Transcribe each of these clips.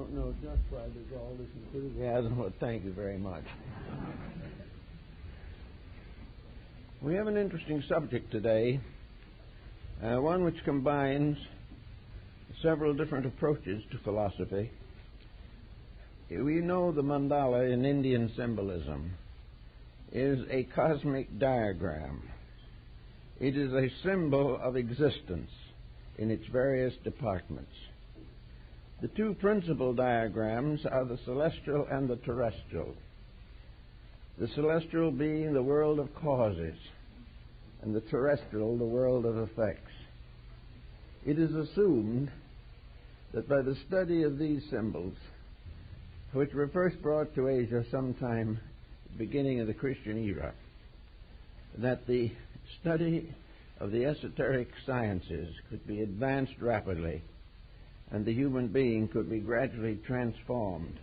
don't know just why there's all this enthusiasm, but thank you very much. We have an interesting subject today, one which combines several different approaches to philosophy. We know the mandala in Indian symbolism is a cosmic diagram. It is a symbol of existence in its various departments. The two principal diagrams are the celestial and the terrestrial. The celestial being the world of causes, and the terrestrial the world of effects. It is assumed that by the study of these symbols, which were first brought to Asia sometime at the beginning of the Christian era, that the study of the esoteric sciences could be advanced rapidly, and the human being could be gradually transformed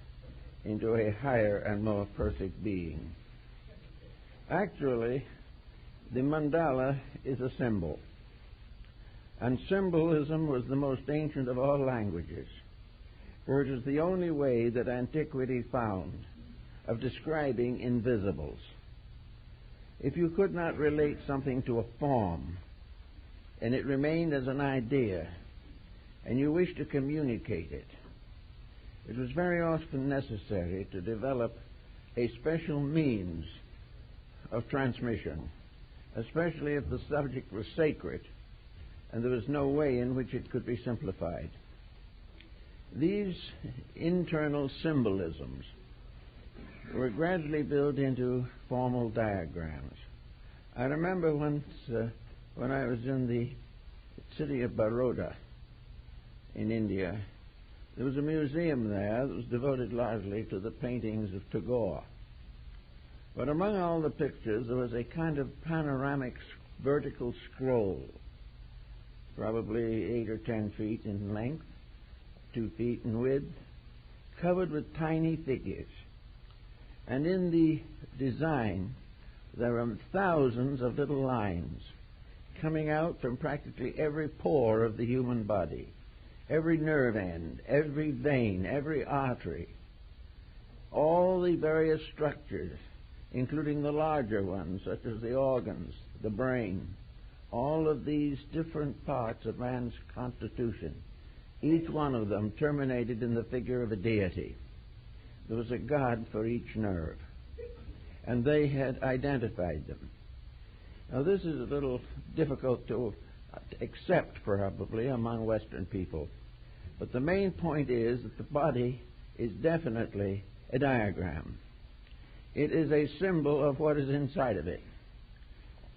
into a higher and more perfect being. Actually, the mandala is a symbol, and symbolism was the most ancient of all languages, for it is the only way that antiquity found of describing invisibles. If you could not relate something to a form, and it remained as an idea, and you wished to communicate it, it was very often necessary to develop a special means of transmission, especially if the subject was sacred and there was no way in which it could be simplified. These internal symbolisms were gradually built into formal diagrams. I remember once when I was in the city of Baroda in India, there was a museum there that was devoted largely to the paintings of Tagore. But among all the pictures, there was a kind of panoramic vertical scroll, probably 8 or 10 feet in length, 2 feet in width, covered with tiny figures. And in the design, there were thousands of little lines coming out from practically every pore of the human body, every nerve end, every vein, every artery, all the various structures, including the larger ones, such as the organs, the brain, all of these different parts of man's constitution, each one of them terminated in the figure of a deity. There was a god for each nerve, and they had identified them. Now, this is a little difficult to accept, probably, among Western people, but the main point is that the body is definitely a diagram. It is a symbol of what is inside of it.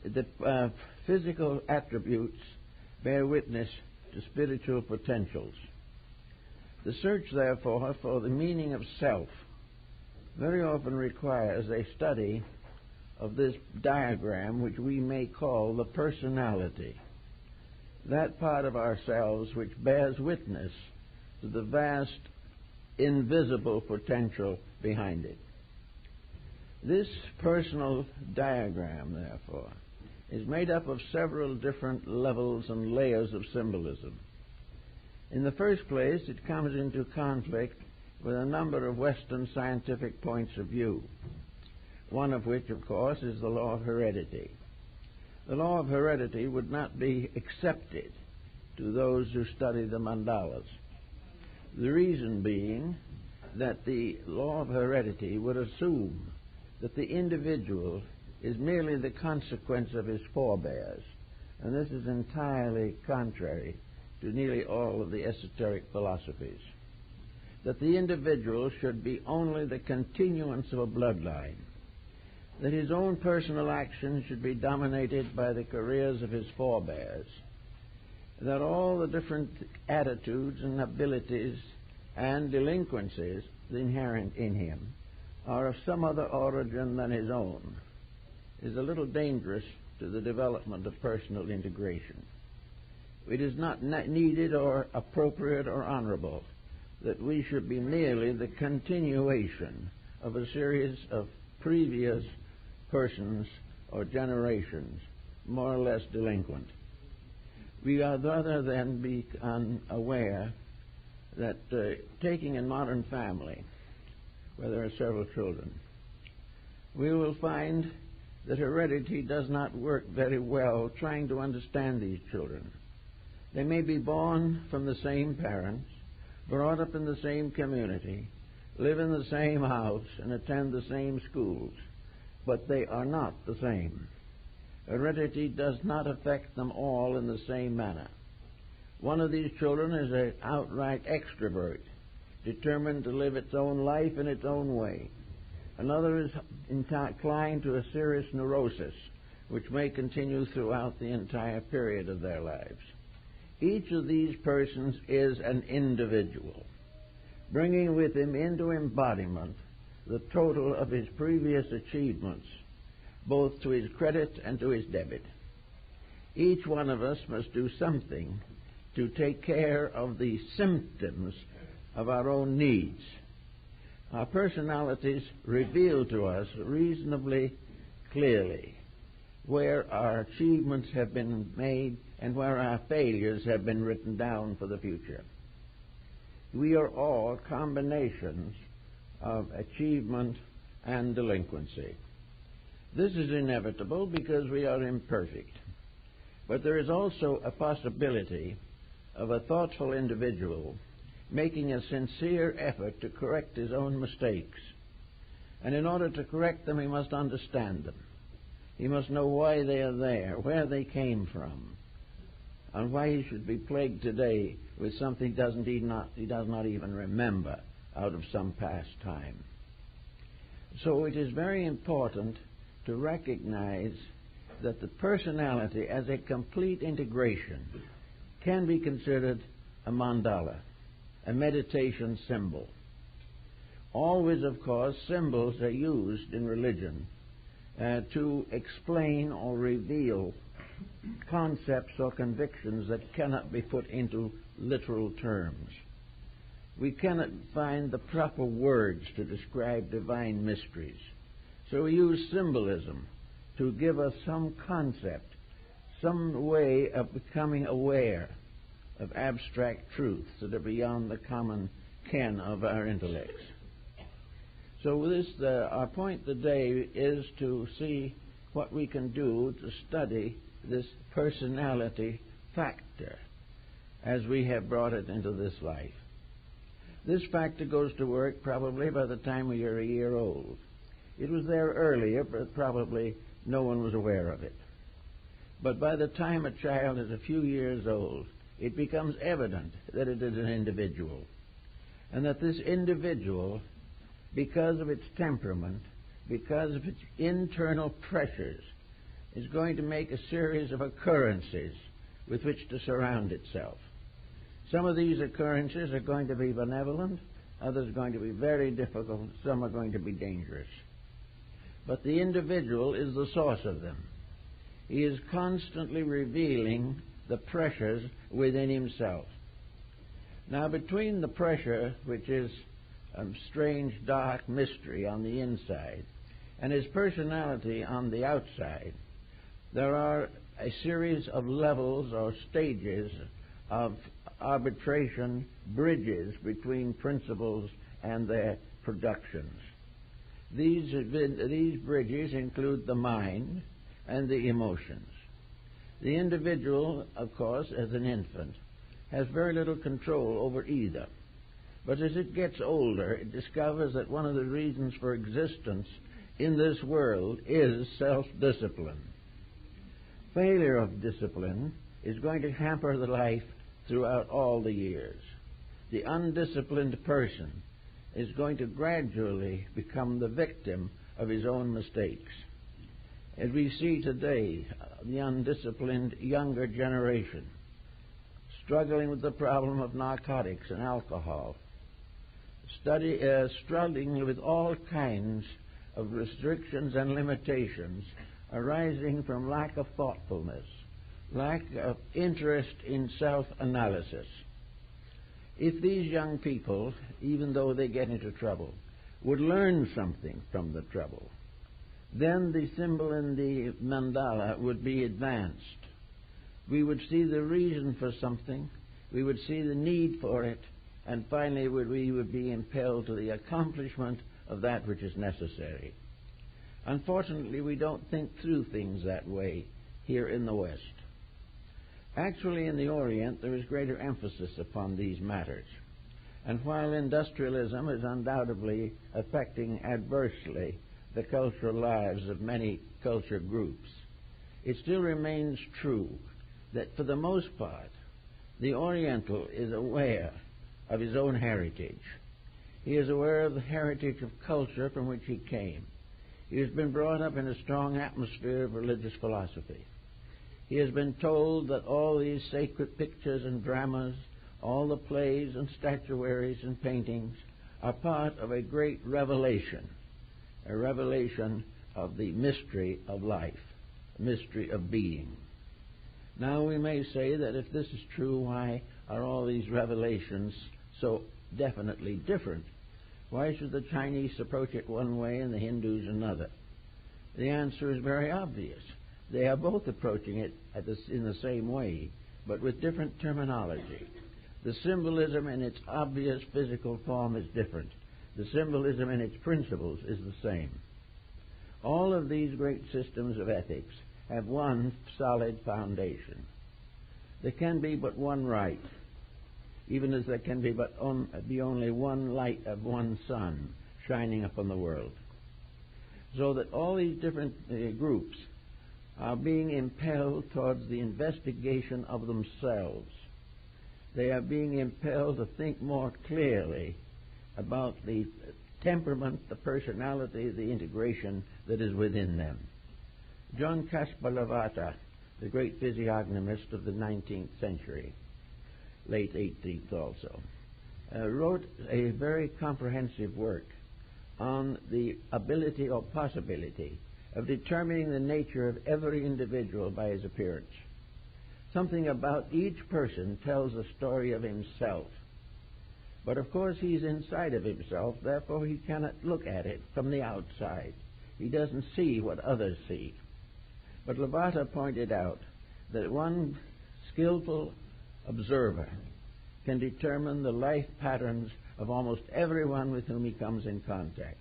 The physical attributes bear witness to spiritual potentials. The search, therefore, for the meaning of self very often requires a study of this diagram, which we may call the personality, that part of ourselves which bears witness to the vast invisible potential behind it. This personal diagram, therefore, is made up of several different levels and layers of symbolism. In the first place, it comes into conflict with a number of Western scientific points of view, one of which, of course, is the law of heredity. The law of heredity would not be accepted to those who study the mandalas. The reason being that the law of heredity would assume that the individual is merely the consequence of his forebears, and this is entirely contrary to nearly all of the esoteric philosophies. That the individual should be only the continuance of a bloodline, that his own personal actions should be dominated by the careers of his forebears, that all the different attitudes and abilities and delinquencies inherent in him are of some other origin than his own, is a little dangerous to the development of personal integration. It is not needed or appropriate or honorable that we should be merely the continuation of a series of previous persons or generations, more or less delinquent. We are rather than be unaware that taking a modern family, where there are several children, we will find that heredity does not work very well trying to understand these children. They may be born from the same parents, brought up in the same community, live in the same house, and attend the same schools, but they are not the same. Heredity does not affect them all in the same manner. One of these children is an outright extrovert, determined to live its own life in its own way. Another is inclined to a serious neurosis, which may continue throughout the entire period of their lives. Each of these persons is an individual, bringing with him into embodiment the total of his previous achievements, both to his credit and to his debit. Each one of us must do something to take care of the symptoms of our own needs. Our personalities reveal to us reasonably clearly where our achievements have been made and where our failures have been written down for the future. We are all combinations of achievement and delinquency. This is inevitable because we are imperfect. But there is also a possibility of a thoughtful individual making a sincere effort to correct his own mistakes. And in order to correct them, he must understand them. He must know why they are there, where they came from, and why he should be plagued today with something he does not even remember out of some past time. So it is very important to recognize that the personality as a complete integration can be considered a mandala, a meditation symbol. Always, of course, symbols are used in religion to explain or reveal concepts or convictions that cannot be put into literal terms. We cannot find the proper words to describe divine mysteries. So we use symbolism to give us some concept, some way of becoming aware of abstract truths that are beyond the common ken of our intellects. So our point today is to see what we can do to study this personality factor as we have brought it into this life. This factor goes to work probably by the time we are a year old. It was there earlier, but probably no one was aware of it. But by the time a child is a few years old, it becomes evident that it is an individual, and that this individual, because of its temperament, because of its internal pressures, is going to make a series of occurrences with which to surround itself. Some of these occurrences are going to be benevolent, others are going to be very difficult, some are going to be dangerous. But the individual is the source of them. He is constantly revealing the pressures within himself. Now, between the pressure, which is a strange, dark mystery on the inside, and his personality on the outside, there are a series of levels or stages of arbitration, bridges between principles and their productions. These bridges include the mind and the emotions. The individual, of course, as an infant, has very little control over either. But as it gets older, it discovers that one of the reasons for existence in this world is self-discipline. Failure of discipline is going to hamper the life throughout all the years. The undisciplined person is going to gradually become the victim of his own mistakes. As we see today, the undisciplined younger generation struggling with the problem of narcotics and alcohol, struggling with all kinds of restrictions and limitations arising from lack of thoughtfulness, lack of interest in self-analysis. If these young people, even though they get into trouble, would learn something from the trouble, then the symbol in the mandala would be advanced. We would see the reason for something, we would see the need for it, and finally we would be impelled to the accomplishment of that which is necessary. Unfortunately, we don't think through things that way here in the West. Actually, in the Orient, there is greater emphasis upon these matters. And while industrialism is undoubtedly affecting adversely the cultural lives of many culture groups, it still remains true that for the most part, the Oriental is aware of his own heritage. He is aware of the heritage of culture from which he came. He has been brought up in a strong atmosphere of religious philosophy. He has been told that all these sacred pictures and dramas, all the plays and statuaries and paintings are part of a great revelation, a revelation of the mystery of life, the mystery of being. Now we may say that if this is true, why are all these revelations so definitely different? Why should the Chinese approach it one way and the Hindus another? The answer is very obvious. They are both approaching it in the same way, but with different terminology. The symbolism in its obvious physical form is different. The symbolism in its principles is the same. All of these great systems of ethics have one solid foundation. There can be but one right, even as there can be only one light of one sun shining upon the world. So that all these different groups are being impelled towards the investigation of themselves. They are being impelled to think more clearly about the temperament, the personality, the integration that is within them. John Caspar Lavater, the great physiognomist of the 19th century, late 18th also, wrote a very comprehensive work on the ability or possibility of determining the nature of every individual by his appearance. Something about each person tells a story of himself. But of course he's inside of himself, therefore he cannot look at it from the outside. He doesn't see what others see. But Lavater pointed out that one skillful observer can determine the life patterns of almost everyone with whom he comes in contact.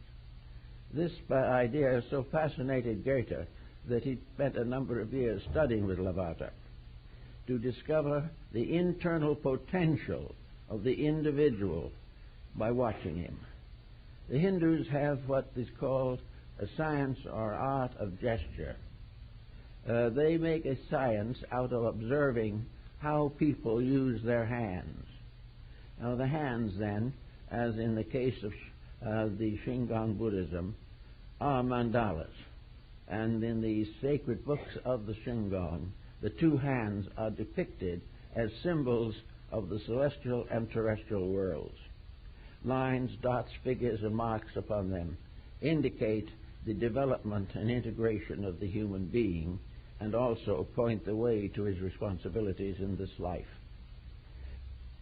This idea so fascinated Goethe that he spent a number of years studying with Lavater to discover the internal potential of the individual by watching him. The Hindus have what is called a science or art of gesture. They make a science out of observing how people use their hands. Now the hands then, as in the case of the Shingon Buddhism, are mandalas. And in the sacred books of the Shingon, the two hands are depicted as symbols of the celestial and terrestrial worlds. Lines, dots, figures, and marks upon them indicate the development and integration of the human being and also point the way to his responsibilities in this life.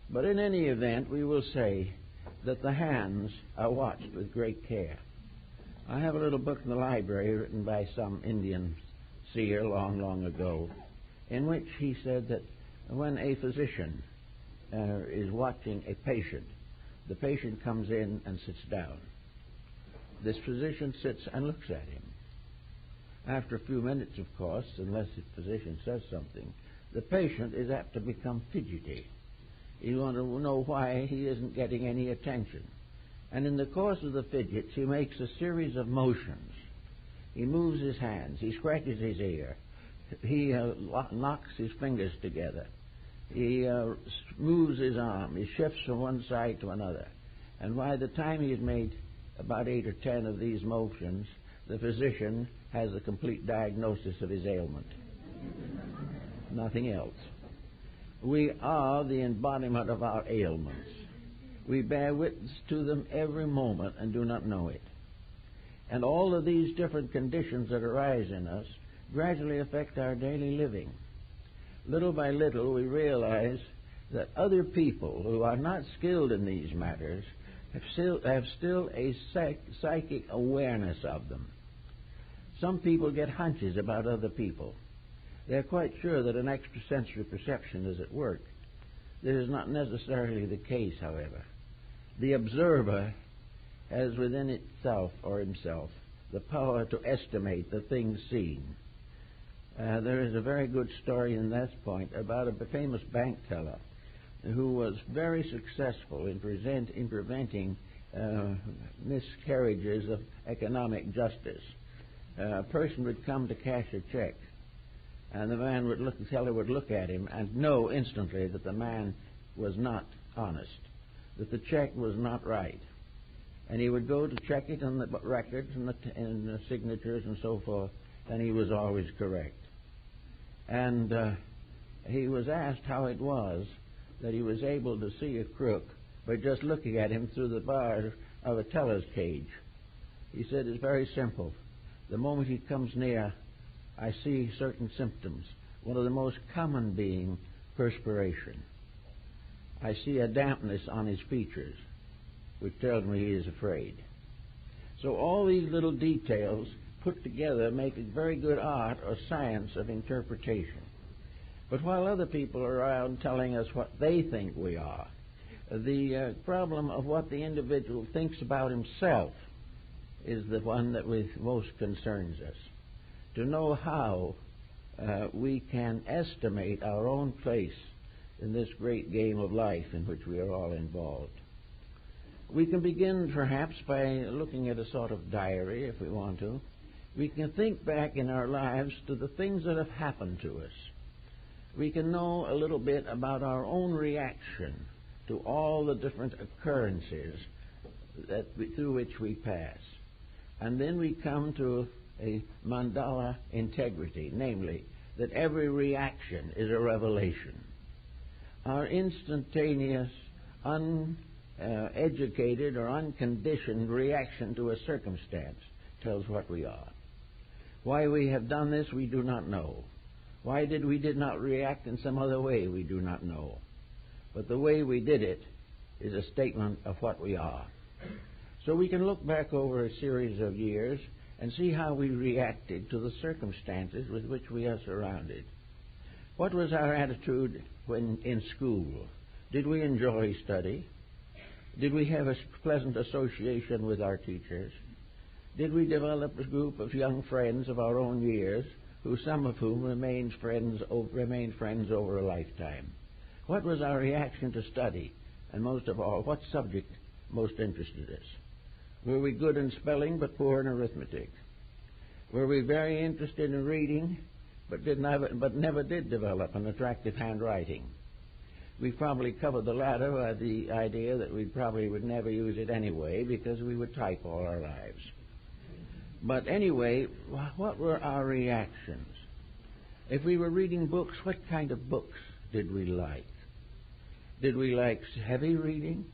But in any event, we will say that the hands are watched with great care. I have a little book in the library written by some Indian seer long, long ago, in which he said that when a physician is watching a patient, the patient comes in and sits down. This physician sits and looks at him. After a few minutes, of course, unless the physician says something, the patient is apt to become fidgety. You want to know why he isn't getting any attention. And in the course of the fidgets, he makes a series of motions. He moves his hands, he scratches his ear, he knocks his fingers together, he moves his arm, he shifts from one side to another. And by the time he has made about 8 or 10 of these motions, the physician has a complete diagnosis of his ailment. Nothing else. We are the embodiment of our ailments. We bear witness to them every moment and do not know it. And all of these different conditions that arise in us gradually affect our daily living. Little by little, we realize that other people who are not skilled in these matters have still a psychic awareness of them. Some people get hunches about other people. They're quite sure that an extrasensory perception is at work. This is not necessarily the case, however. The observer has within itself or himself the power to estimate the things seen. There is a very good story in that point about a famous bank teller who was very successful in preventing miscarriages of economic justice. A person would come to cash a check, and the teller would look at him and know instantly that the man was not honest, that the check was not right. And he would go to check it on the records and the signatures and so forth, and he was always correct. And he was asked how it was that he was able to see a crook by just looking at him through the bars of a teller's cage. He said, it's very simple. The moment he comes near, I see certain symptoms. One of the most common being perspiration. I see a dampness on his features, which tells me he is afraid. So all these little details put together make a very good art or science of interpretation. But while other people are around telling us what they think we are, the problem of what the individual thinks about himself is the one that most concerns us. To know how we can estimate our own place in this great game of life in which we are all involved. We can begin perhaps by looking at a sort of diary if we want to. We can think back in our lives to the things that have happened to us. We can know a little bit about our own reaction to all the different occurrences through which we pass. And then we come to a Mandala integrity, namely, that every reaction is a revelation. Our instantaneous, uneducated or unconditioned reaction to a circumstance tells what we are. Why we have done this, we do not know. Why we did not react in some other way, we do not know. But the way we did it is a statement of what we are. So we can look back over a series of years and see how we reacted to the circumstances with which we are surrounded. What was our attitude when in school? Did we enjoy study? Did we have a pleasant association with our teachers? Did we develop a group of young friends of our own years, some of whom remained friends over a lifetime? What was our reaction to study? And most of all, what subject most interested us? Were we good in spelling but poor in arithmetic? Were we very interested in reading but never did develop an attractive handwriting? We probably covered the latter by the idea that we probably would never use it anyway because we would type all our lives. But anyway, what were our reactions? If we were reading books, what kind of books did we like? Did we like heavy reading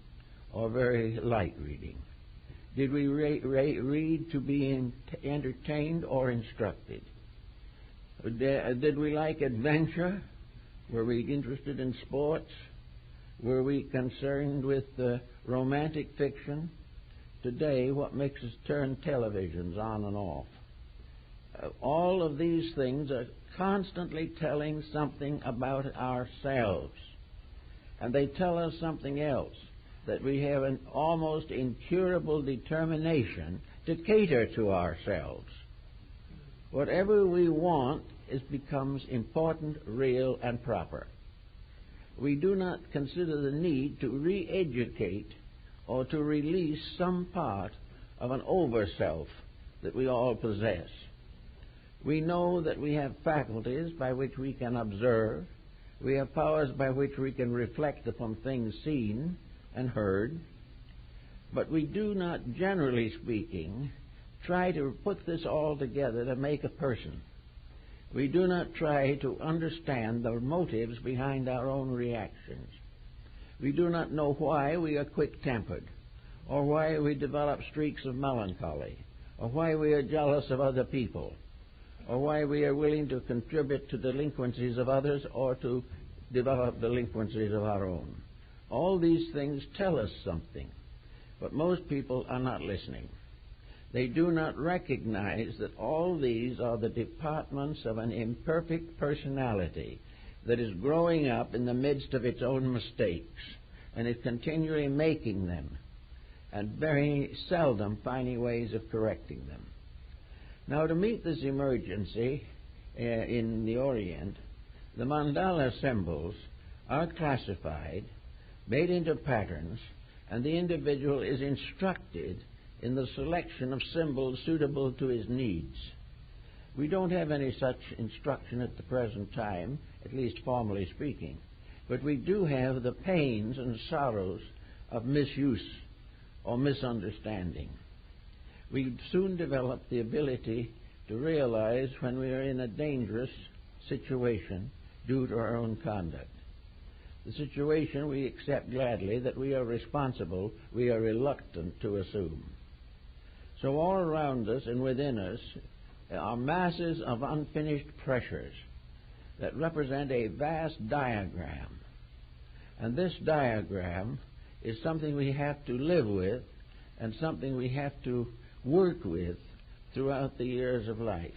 or very light reading? Did we read to be entertained or instructed? Did we like adventure? Were we interested in sports? Were we concerned with romantic fiction? Today, what makes us turn televisions on and off? All of these things are constantly telling something about ourselves. And they tell us something else, that we have an almost incurable determination to cater to ourselves. Whatever we want becomes important, real, and proper. We do not consider the need to re-educate or to release some part of an over-self that we all possess. We know that we have faculties by which we can observe. We have powers by which we can reflect upon things seen and heard. But we do not, generally speaking, try to put this all together to make a person. We do not try to understand the motives behind our own reactions. We do not know why we are quick-tempered, or why we develop streaks of melancholy, or why we are jealous of other people, or why we are willing to contribute to delinquencies of others or to develop delinquencies of our own. All these things tell us something, but most people are not listening. They do not recognize that all these are the departments of an imperfect personality that is growing up in the midst of its own mistakes and is continually making them and very seldom finding ways of correcting them. Now, to meet this emergency in the Orient, the mandala symbols are classified, made into patterns, and the individual is instructed in the selection of symbols suitable to his needs. We don't have any such instruction at the present time, at least formally speaking, but we do have the pains and sorrows of misuse or misunderstanding. We soon develop the ability to realize when we are in a dangerous situation due to our own conduct. The situation we accept gladly, that we are responsible, we are reluctant to assume. So all around us and within us are masses of unfinished pressures that represent a vast diagram. And this diagram is something we have to live with and something we have to work with throughout the years of life.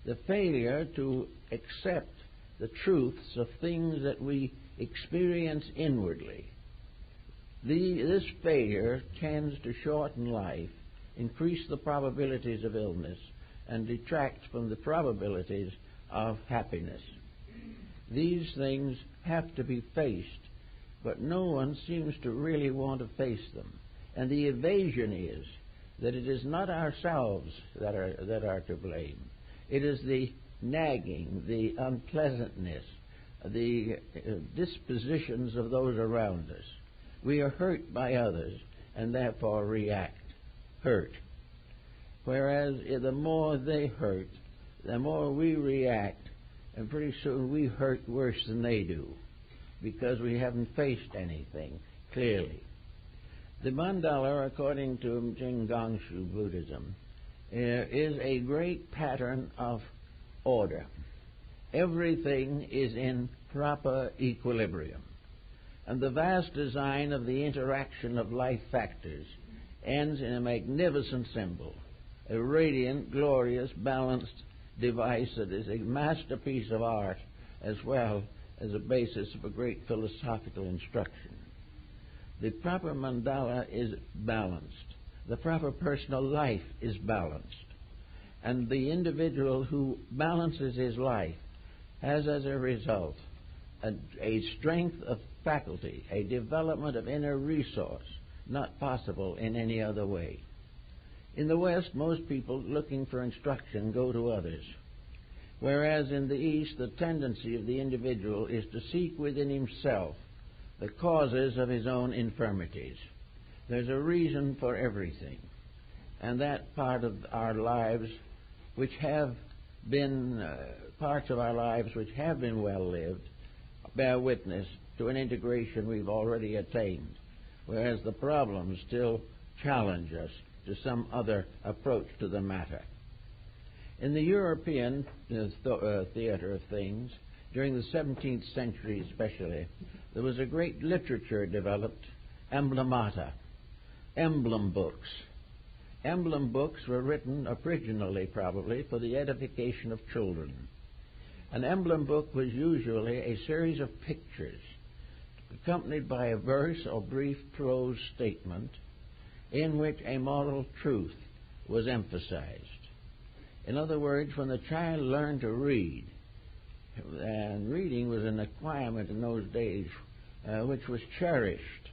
The failure to accept the truths of things that we experience inwardly. This failure tends to shorten life, increase the probabilities of illness, and detract from the probabilities of happiness. These things have to be faced, but no one seems to really want to face them. And the evasion is that it is not ourselves that are to blame. It is the nagging, the unpleasantness, the dispositions of those around us. We are hurt by others and therefore react, hurt. Whereas the more they hurt, the more we react, and pretty soon we hurt worse than they do because we haven't faced anything clearly. The mandala, according to Jinggangshu Buddhism, is a great pattern of order. Everything is in proper equilibrium. And the vast design of the interaction of life factors ends in a magnificent symbol, a radiant, glorious, balanced device that is a masterpiece of art as well as a basis of a great philosophical instruction. The proper mandala is balanced. The proper personal life is balanced. And the individual who balances his life has as a result a strength of faculty, a development of inner resource, not possible in any other way. In the West, most people looking for instruction go to others, whereas in the East, the tendency of the individual is to seek within himself the causes of his own infirmities. There's a reason for everything, and that part of our lives which have been parts of our lives which have been well lived bear witness to an integration we've already attained, whereas the problems still challenge us to some other approach to the matter. In the European theater of things, during the 17th century especially, there was a great literature developed, emblemata, emblem books. Emblem books were written originally, probably, for the edification of children. An emblem book was usually a series of pictures accompanied by a verse or brief prose statement in which a moral truth was emphasized. In other words, when the child learned to read, and reading was an acquirement in those days which was cherished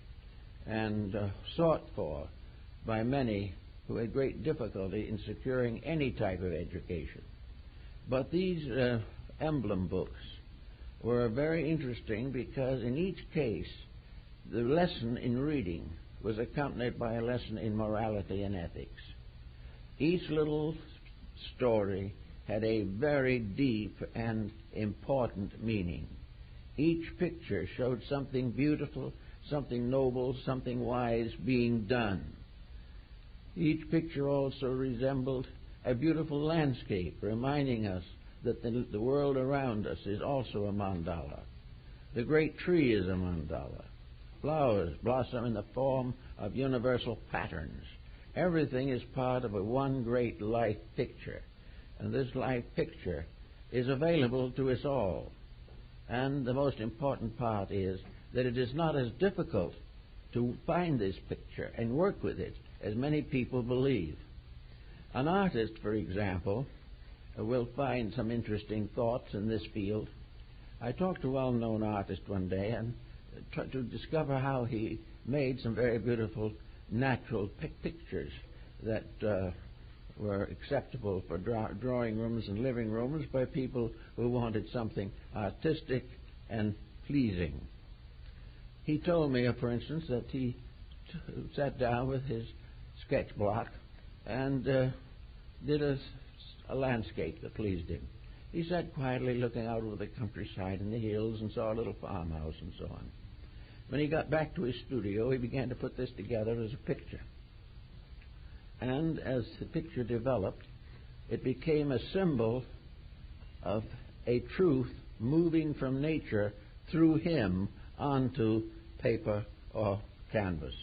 and sought for by many who had great difficulty in securing any type of education. But these emblem books were very interesting because in each case the lesson in reading was accompanied by a lesson in morality and ethics. Each little story had a very deep and important meaning. Each picture showed something beautiful, something noble, something wise being done. Each picture also resembled a beautiful landscape, reminding us that the world around us is also a mandala. The great tree is a mandala. Flowers blossom in the form of universal patterns. Everything is part of a one great life picture, and this life picture is available to us all. And the most important part is that it is not as difficult to find this picture and work with it as many people believe. An artist, for example, will find some interesting thoughts in this field. I talked to a well-known artist one day and tried to discover how he made some very beautiful natural pictures that were acceptable for drawing rooms and living rooms by people who wanted something artistic and pleasing. He told me, for instance, that he sat down with his sketch block and did a landscape that pleased him. He sat quietly looking out over the countryside and the hills and saw a little farmhouse and so on. When he got back to his studio, he began to put this together as a picture. And as the picture developed, it became a symbol of a truth moving from nature through him onto paper or canvas.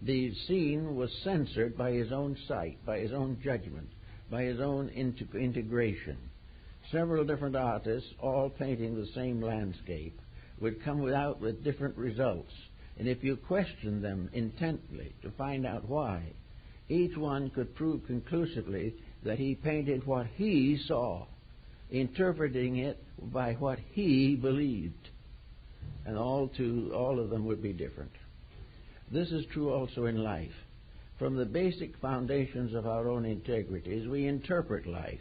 The scene was censored by his own sight, by his own judgment, by his own integration. Several different artists, all painting the same landscape, would come out with different results. And if you questioned them intently to find out why, each one could prove conclusively that he painted what he saw, interpreting it by what he believed. And all of them would be different. This is true also in life. From the basic foundations of our own integrities, we interpret life.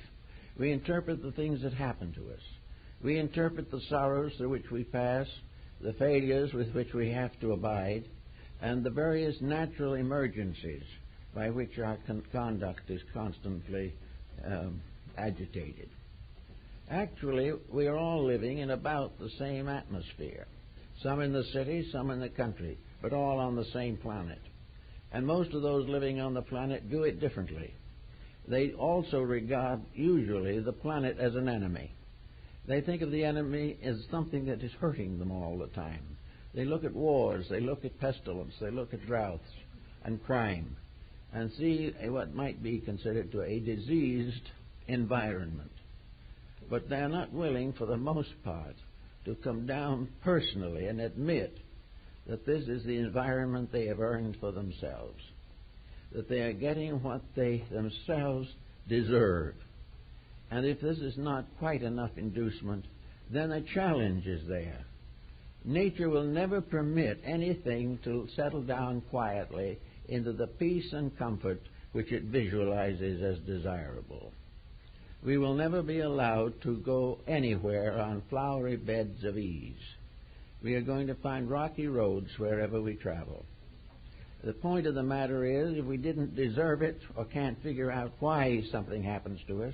We interpret the things that happen to us. We interpret the sorrows through which we pass, the failures with which we have to abide, and the various natural emergencies by which our conduct is constantly agitated. Actually, we are all living in about the same atmosphere. Some in the city, some in the country, but all on the same planet. And most of those living on the planet do it differently. They also regard, usually, the planet as an enemy. They think of the enemy as something that is hurting them all the time. They look at wars, they look at pestilence, they look at droughts and crime, and see what might be considered to a diseased environment. But they're not willing, for the most part, to come down personally and admit that this is the environment they have earned for themselves, that they are getting what they themselves deserve. And if this is not quite enough inducement, then a challenge is there. Nature will never permit anything to settle down quietly into the peace and comfort which it visualizes as desirable. We will never be allowed to go anywhere on flowery beds of ease. We are going to find rocky roads wherever we travel. The point of the matter is, if we didn't deserve it or can't figure out why something happens to us,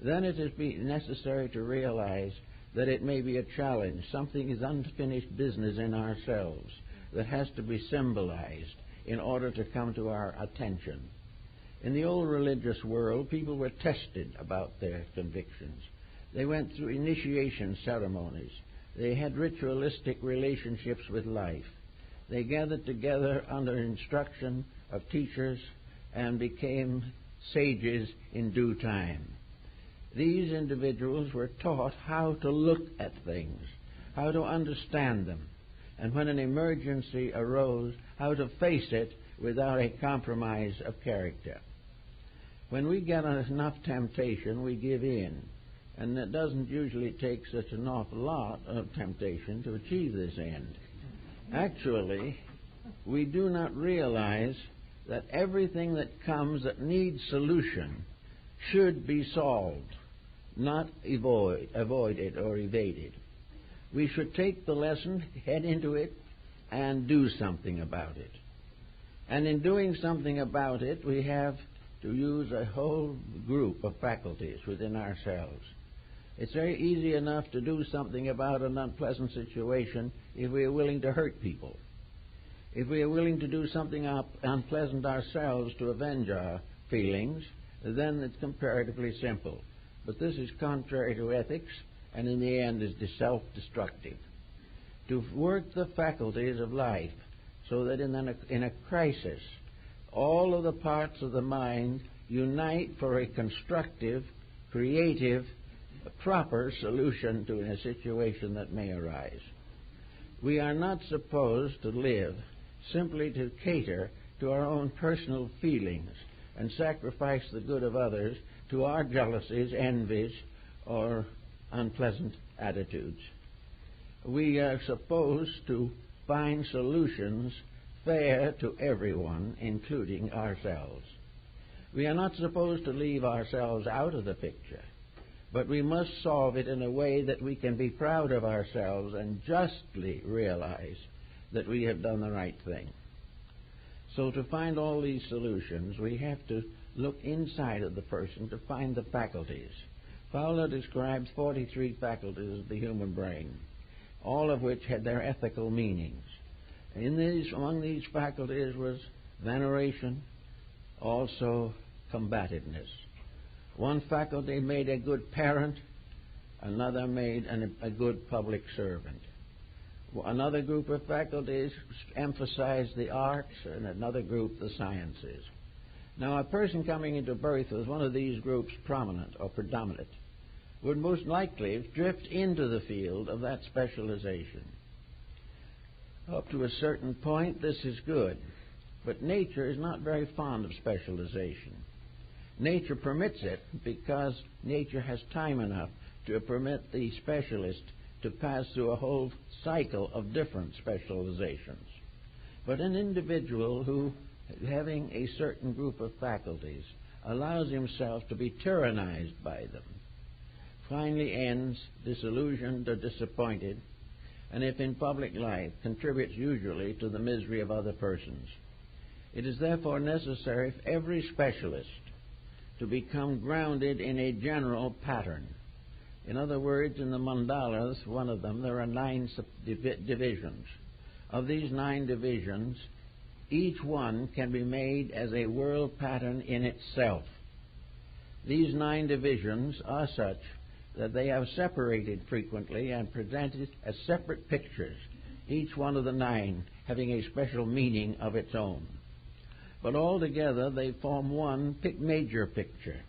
then it is necessary to realize that it may be a challenge. Something is unfinished business in ourselves that has to be symbolized in order to come to our attention. In the old religious world, people were tested about their convictions. They went through initiation ceremonies. They had ritualistic relationships with life. They gathered together under instruction of teachers and became sages in due time. These individuals were taught how to look at things, how to understand them, and when an emergency arose, how to face it without a compromise of character. When we get enough temptation, we give in, and it doesn't usually take such an awful lot of temptation to achieve this end. Actually, we do not realize that everything that comes that needs solution should be solved, not avoided or evaded. We should take the lesson, head into it, and do something about it. And in doing something about it, we have to use a whole group of faculties within ourselves. It's very easy enough to do something about an unpleasant situation if we are willing to hurt people. If we are willing to do something unpleasant ourselves to avenge our feelings, then it's comparatively simple. But this is contrary to ethics, and in the end is self-destructive. To work the faculties of life so that in a crisis, all of the parts of the mind unite for a constructive, creative proper solution to a situation that may arise. We are not supposed to live simply to cater to our own personal feelings and sacrifice the good of others to our jealousies, envies, or unpleasant attitudes. We are supposed to find solutions fair to everyone, including ourselves. We are not supposed to leave ourselves out of the picture, but we must solve it in a way that we can be proud of ourselves and justly realize that we have done the right thing. So to find all these solutions, we have to look inside of the person to find the faculties. Fowler describes 43 faculties of the human brain, all of which had their ethical meanings. Among these faculties was veneration, also combativeness. One faculty made a good parent, another made a good public servant. Another group of faculties emphasized the arts, and another group the sciences. Now, a person coming into birth with one of these groups prominent or predominant would most likely drift into the field of that specialization. Up to a certain point, this is good, but nature is not very fond of specialization. Nature permits it because nature has time enough to permit the specialist to pass through a whole cycle of different specializations. But an individual who, having a certain group of faculties, allows himself to be tyrannized by them, finally ends disillusioned or disappointed, and if in public life, contributes usually to the misery of other persons. It is therefore necessary for every specialist to become grounded in a general pattern. In other words, in the mandalas, one of them, there are 9 divisions. Of these 9 divisions, each one can be made as a world pattern in itself. These 9 divisions are such that they are separated frequently and presented as separate pictures, each one of the 9 having a special meaning of its own. But altogether they form one major picture,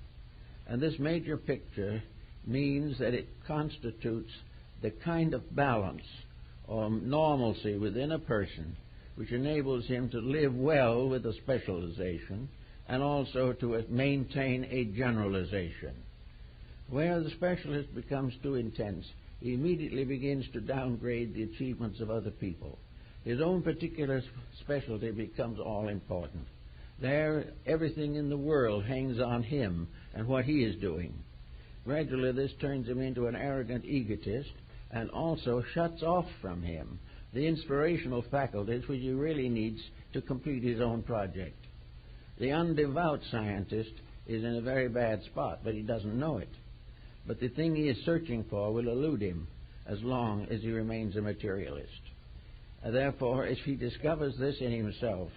and this major picture means that it constitutes the kind of balance or normalcy within a person which enables him to live well with a specialization and also to maintain a generalization. Where the specialist becomes too intense, he immediately begins to downgrade the achievements of other people. His own particular specialty becomes all important. There, everything in the world hangs on him and what he is doing. Gradually, this turns him into an arrogant egotist and also shuts off from him the inspirational faculties which he really needs to complete his own project. The undevout scientist is in a very bad spot, but he doesn't know it. But the thing he is searching for will elude him as long as he remains a materialist. Therefore, if he discovers this in himself,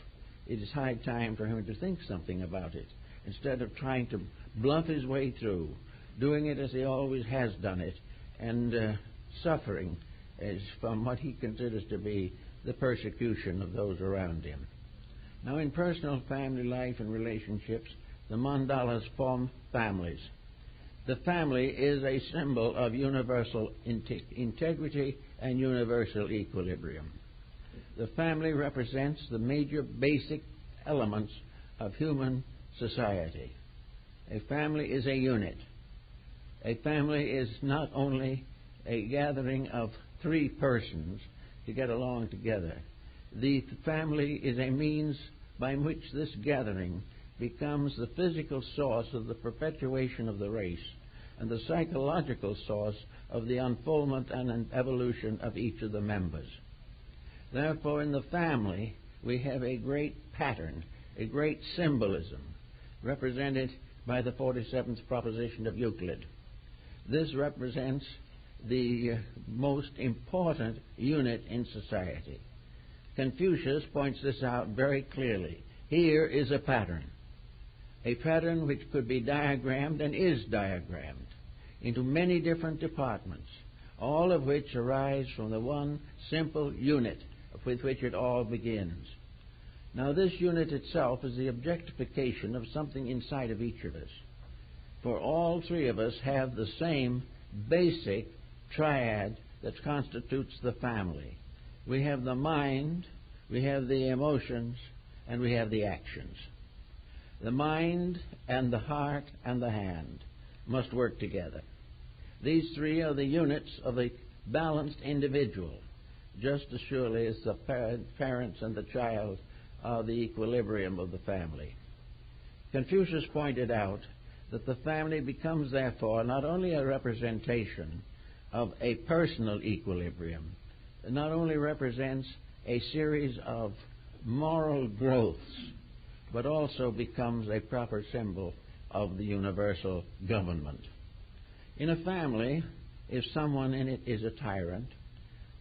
it is high time for him to think something about it, instead of trying to bluff his way through, doing it as he always has done it, and suffering as from what he considers to be the persecution of those around him. Now, in personal family life and relationships, the mandalas form families. The family is a symbol of universal integrity and universal equilibrium. The family represents the major basic elements of human society. A family is a unit. A family is not only a gathering of 3 persons to get along together. The family is a means by which this gathering becomes the physical source of the perpetuation of the race and the psychological source of the unfoldment and evolution of each of the members. Therefore, in the family, we have a great pattern, a great symbolism, represented by the 47th proposition of Euclid. This represents the most important unit in society. Confucius points this out very clearly. Here is a pattern which could be diagrammed and is diagrammed into many different departments, all of which arise from the one simple unit with which it all begins. Now, this unit itself is the objectification of something inside of each of us. For all 3 of us have the same basic triad that constitutes the family. We have the mind, we have the emotions, and we have the actions. The mind and the heart and the hand must work together. These three are the units of a balanced individual, just as surely as the parents and the child are the equilibrium of the family. Confucius pointed out that the family becomes, therefore, not only a representation of a personal equilibrium, it not only represents a series of moral growths, but also becomes a proper symbol of the universal government. In a family, if someone in it is a tyrant,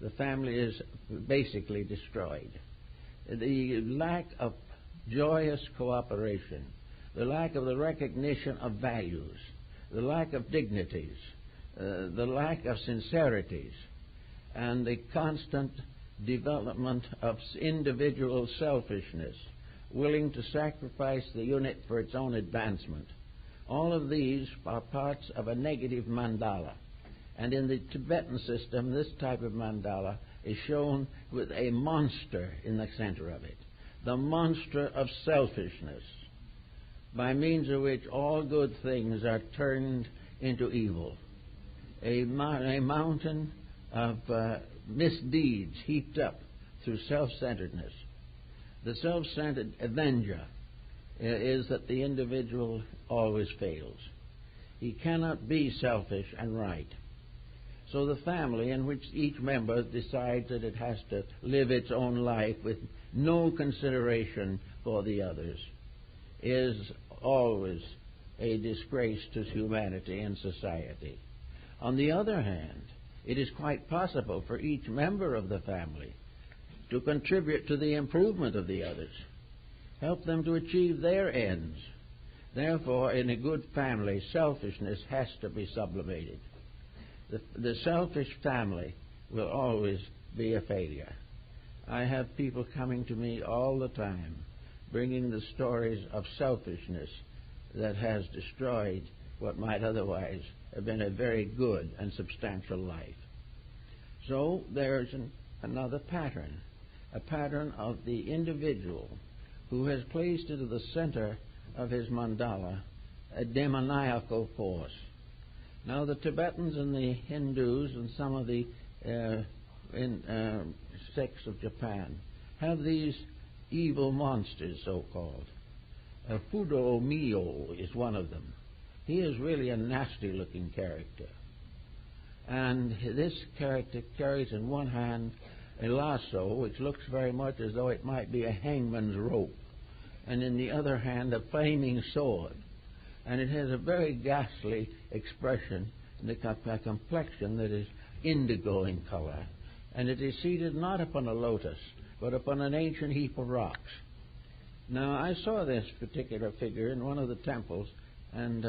the family is basically destroyed. The lack of joyous cooperation, the lack of the recognition of values, the lack of dignities, the lack of sincerities, and the constant development of individual selfishness, willing to sacrifice the unit for its own advancement. All of these are parts of a negative mandala. And in the Tibetan system, this type of mandala is shown with a monster in the center of it, the monster of selfishness, by means of which all good things are turned into evil. A mountain of misdeeds heaped up through self-centeredness. The self-centered avenger is that the individual always fails. He cannot be selfish and right. So the family, in which each member decides that it has to live its own life with no consideration for the others, is always a disgrace to humanity and society. On the other hand, it is quite possible for each member of the family to contribute to the improvement of the others, help them to achieve their ends. Therefore, in a good family, selfishness has to be sublimated. The selfish family will always be a failure. I have people coming to me all the time, bringing the stories of selfishness that has destroyed what might otherwise have been a very good and substantial life. So there's another pattern, a pattern of the individual who has placed into the center of his mandala a demoniacal force. Now, the Tibetans and the Hindus and some of the sects of Japan have these evil monsters, so-called. Fudo Mio is one of them. He is really a nasty-looking character. And this character carries in one hand a lasso, which looks very much as though it might be a hangman's rope, and in the other hand a flaming sword. And it has a very ghastly expression, and a complexion that is indigo in color. And it is seated not upon a lotus, but upon an ancient heap of rocks. Now, I saw this particular figure in one of the temples, and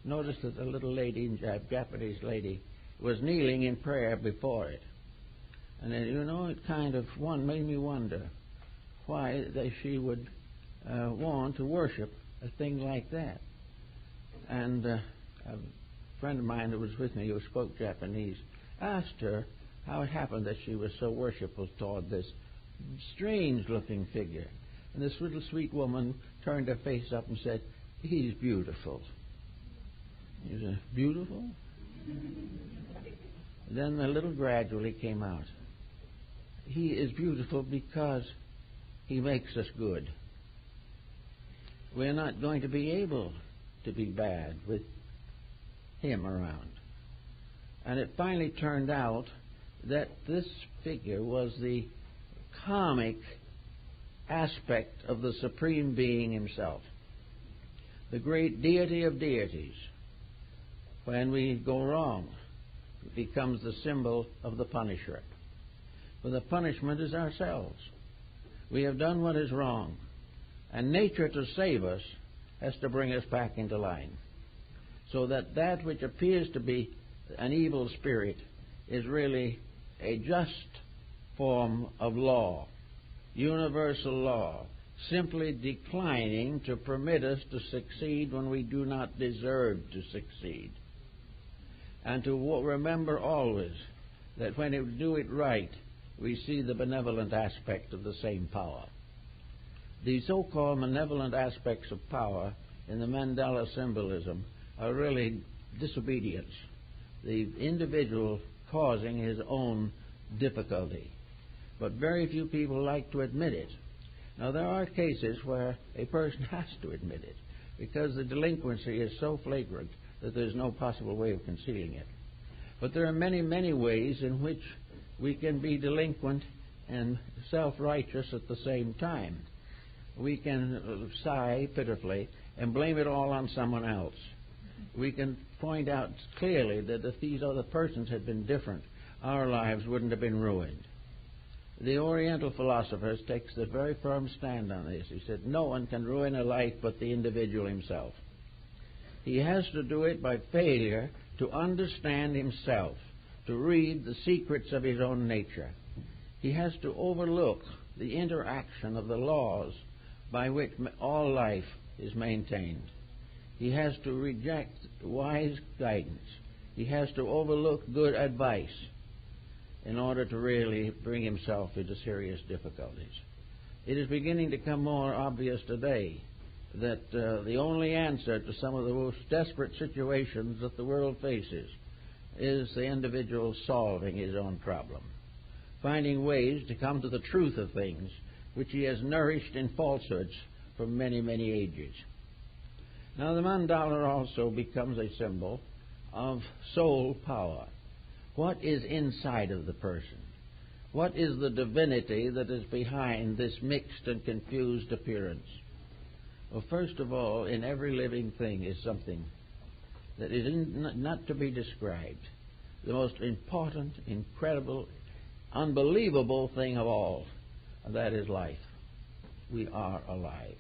noticed that a little lady, a Japanese lady, was kneeling in prayer before it. And it kind of made me wonder why she would want to worship a thing like that. And a friend of mine who was with me, who spoke Japanese, asked her how it happened that she was so worshipful toward this strange-looking figure. And this little sweet woman turned her face up and said, "He's beautiful." He said, "Beautiful?" Then a little gradually came out. He is beautiful because he makes us good. We're not going to be able to be bad with him around. And it finally turned out that this figure was the comic aspect of the Supreme Being himself, the great deity of deities. When we go wrong, it becomes the symbol of the punisher. For the punishment is ourselves. We have done what is wrong, and nature, to save us, has to bring us back into line, so that that which appears to be an evil spirit is really a just form of law, universal law, simply declining to permit us to succeed when we do not deserve to succeed. and to remember always that when we do it right, we see the benevolent aspect of the same power. The so-called malevolent aspects of power in the Mandala symbolism are really disobedience, the individual causing his own difficulty. But very few people like to admit it. Now, there are cases where a person has to admit it because the delinquency is so flagrant that there's no possible way of concealing it. But there are many, many ways in which we can be delinquent and self-righteous at the same time. We can sigh pitifully and blame it all on someone else. We can point out clearly that if these other persons had been different, our lives wouldn't have been ruined. The Oriental philosophers takes a very firm stand on this. He said, no one can ruin a life but the individual himself. He has to do it by failure to understand himself, to read the secrets of his own nature. He has to overlook the interaction of the laws by which all life is maintained. He has to reject wise guidance. He has to overlook good advice in order to really bring himself into serious difficulties. It is beginning to become more obvious today that the only answer to some of the most desperate situations that the world faces is the individual solving his own problem, finding ways to come to the truth of things which he has nourished in falsehoods for many, many ages. Now, the mandala also becomes a symbol of soul power. What is inside of the person? What is the divinity that is behind this mixed and confused appearance? Well, first of all, in every living thing is something that is not to be described. The most important, incredible, unbelievable thing of all, and that is life. We are alive.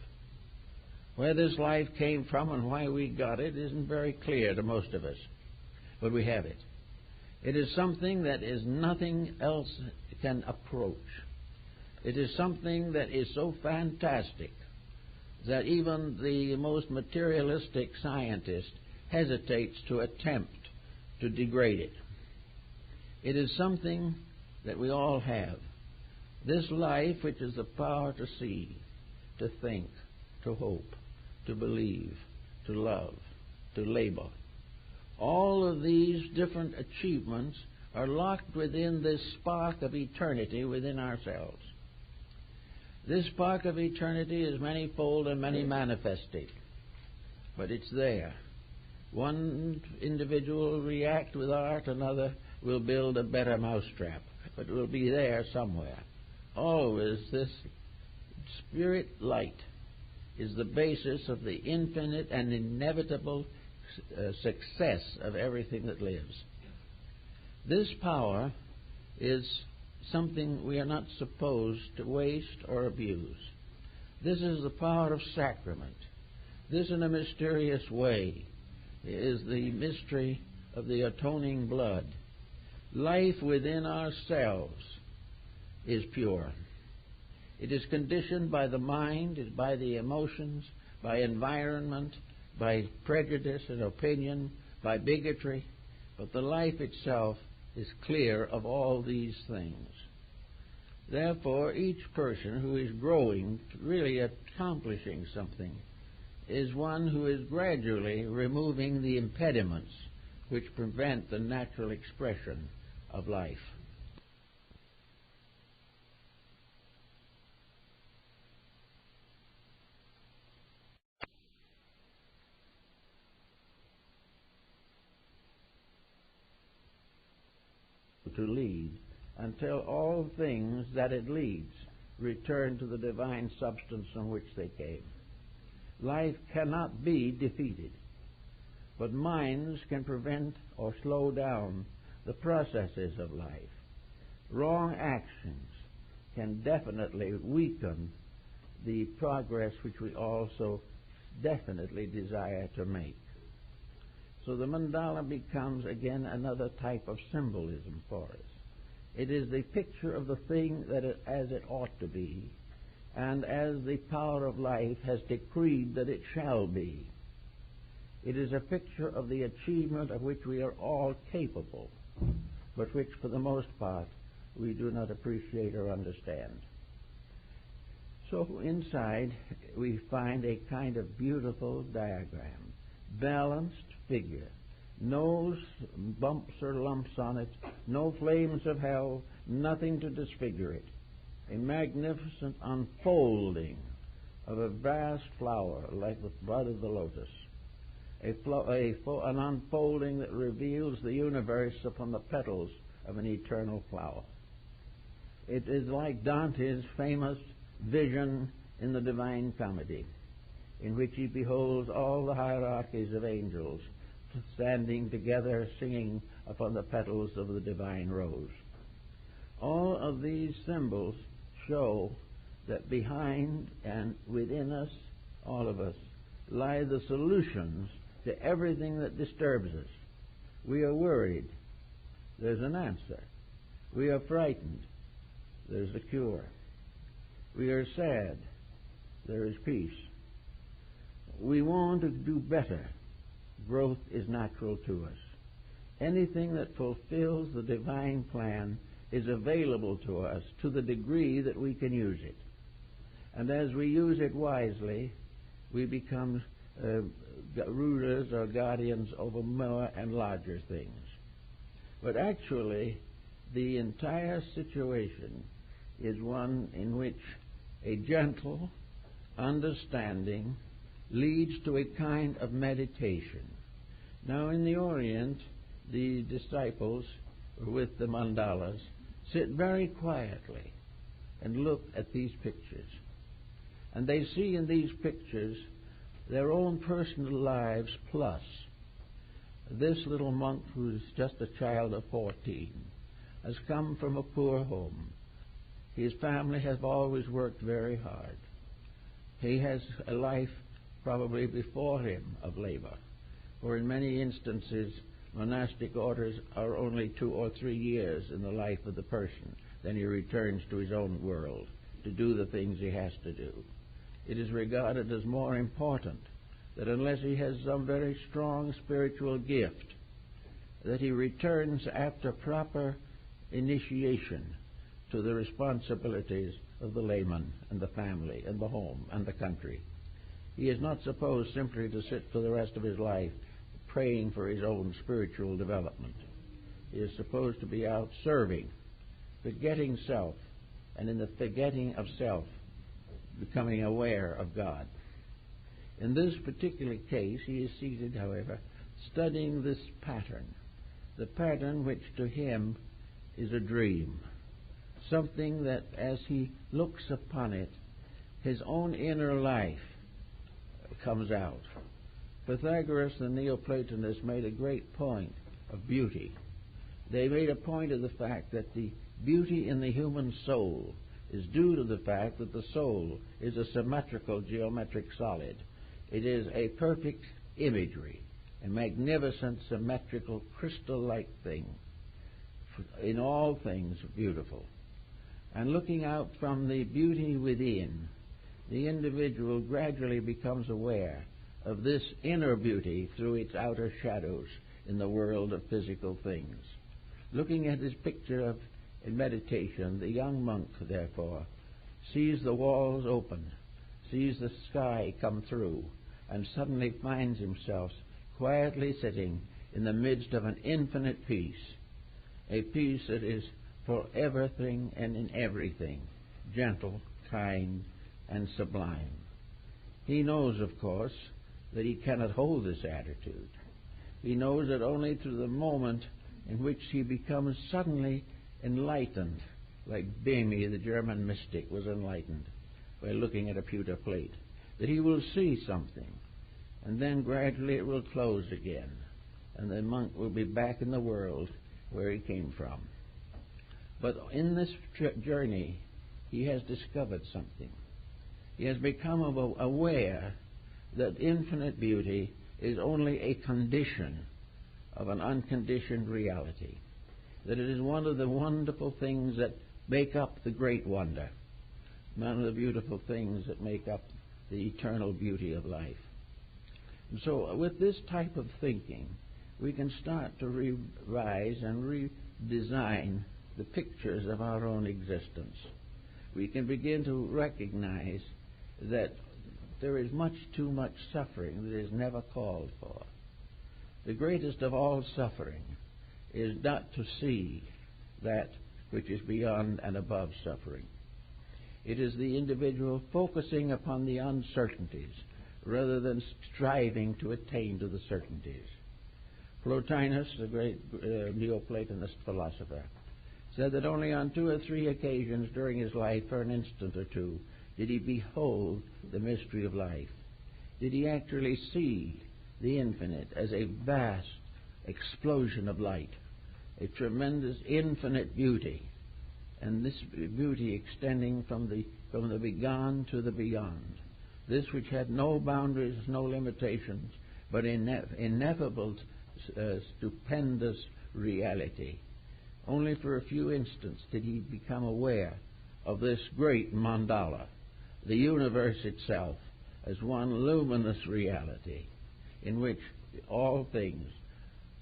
Where this life came from and why we got it isn't very clear to most of us, but we have it. It is something that is nothing else can approach. It is something that is so fantastic that even the most materialistic scientist hesitates to attempt to degrade it. It is something that we all have. This life, which is the power to see, to think, to hope, to believe, to love, to labor. All of these different achievements are locked within this spark of eternity within ourselves. This spark of eternity is manifold and many manifested, but it's there. One individual will react with art, another will build a better mousetrap, but it will be there somewhere. Always this spirit light is the basis of the infinite and inevitable success of everything that lives. This power is something we are not supposed to waste or abuse. This is the power of sacrament. This, in a mysterious way, is the mystery of the atoning blood. Life within ourselves is pure. It is conditioned by the mind, by the emotions, by environment, by prejudice and opinion, by bigotry, but the life itself is clear of all these things. Therefore, each person who is growing, really accomplishing something, is one who is gradually removing the impediments which prevent the natural expression of life. To lead until all things that it leads return to the divine substance from which they came. Life cannot be defeated, but minds can prevent or slow down the processes of life. Wrong actions can definitely weaken the progress which we also definitely desire to make. So the mandala becomes again another type of symbolism for us. It is the picture of the thing that as it ought to be, and as the power of life has decreed that it shall be. It is a picture of the achievement of which we are all capable, but which, for the most part, we do not appreciate or understand. So inside, we find a kind of beautiful diagram, balanced figure, no bumps or lumps on it, no flames of hell, nothing to disfigure it. A magnificent unfolding of a vast flower like the bud of the lotus. An unfolding that reveals the universe upon the petals of an eternal flower. It is like Dante's famous vision in the Divine Comedy, in which he beholds all the hierarchies of angels standing together singing upon the petals of the divine rose. All of these symbols show that behind and within us, all of us, lie the solutions to everything that disturbs us. We are worried. There's an answer. We are frightened. There's a cure. We are sad. There is peace. We want to do better. Growth is natural to us. Anything that fulfills the divine plan is available to us to the degree that we can use it. And as we use it wisely, we become rulers or guardians over more and larger things. But actually, the entire situation is one in which a gentle understanding leads to a kind of meditation. Now, in the Orient, the disciples with the mandalas sit very quietly and look at these pictures. And they see in these pictures their own personal lives plus this little monk, who's just a child of 14, has come from a poor home. His family have always worked very hard. He has a life probably before him of labor, for in many instances monastic orders are only 2 or 3 years in the life of the person. Then he returns to his own world to do the things he has to do. It is regarded as more important that unless he has some very strong spiritual gift, that he returns after proper initiation to the responsibilities of the layman and the family and the home and the country. He is not supposed simply to sit for the rest of his life praying for his own spiritual development. He is supposed to be out serving, forgetting self, and in the forgetting of self, becoming aware of God. In this particular case, he is seated, however, studying this pattern, the pattern which to him is a dream, something that as he looks upon it, his own inner life comes out. Pythagoras, the Neoplatonists, made a great point of beauty. They made a point of the fact that the beauty in the human soul is due to the fact that the soul is a symmetrical geometric solid. It is a perfect imagery, a magnificent symmetrical crystal-like thing, in all things beautiful. And looking out from the beauty within, the individual gradually becomes aware of this inner beauty through its outer shadows in the world of physical things. Looking at his picture of in meditation, the young monk, therefore, sees the walls open, sees the sky come through, and suddenly finds himself quietly sitting in the midst of an infinite peace, a peace that is for everything and in everything, gentle, kind, and sublime. He knows, of course, that he cannot hold this attitude. He knows that only through the moment in which he becomes suddenly enlightened, like Bemi, the German mystic, was enlightened by looking at a pewter plate, that he will see something, and then gradually it will close again, and the monk will be back in the world where he came from. But in this journey, he has discovered something. He has become aware that infinite beauty is only a condition of an unconditioned reality, that it is one of the wonderful things that make up the great wonder, one of the beautiful things that make up the eternal beauty of life. So with this type of thinking, we can start to revise and redesign the pictures of our own existence. We can begin to recognize that there is much too much suffering that is never called for. The greatest of all suffering is not to see that which is beyond and above suffering. It is the individual focusing upon the uncertainties rather than striving to attain to the certainties. Plotinus, the great Neoplatonist philosopher, said that only on 2 or 3 occasions during his life, for an instant or two, did he behold the mystery of life. Did he actually see the infinite as a vast explosion of light, a tremendous infinite beauty, and this beauty extending from the begone to the beyond, this which had no boundaries, no limitations, but ineffable, stupendous reality. Only for a few instants did he become aware of this great mandala, the universe itself, as one luminous reality in which all things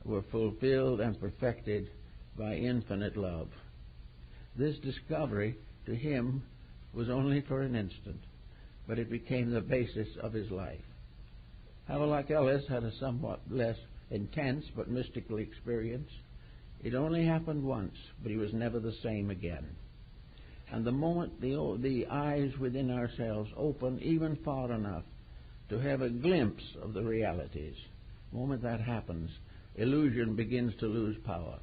were fulfilled and perfected by infinite love. This discovery to him was only for an instant, but it became the basis of his life. Havelock Ellis had a somewhat less intense but mystical experience. It only happened once, but he was never the same again. And the moment the eyes within ourselves open even far enough to have a glimpse of the realities, the moment that happens, illusion begins to lose power.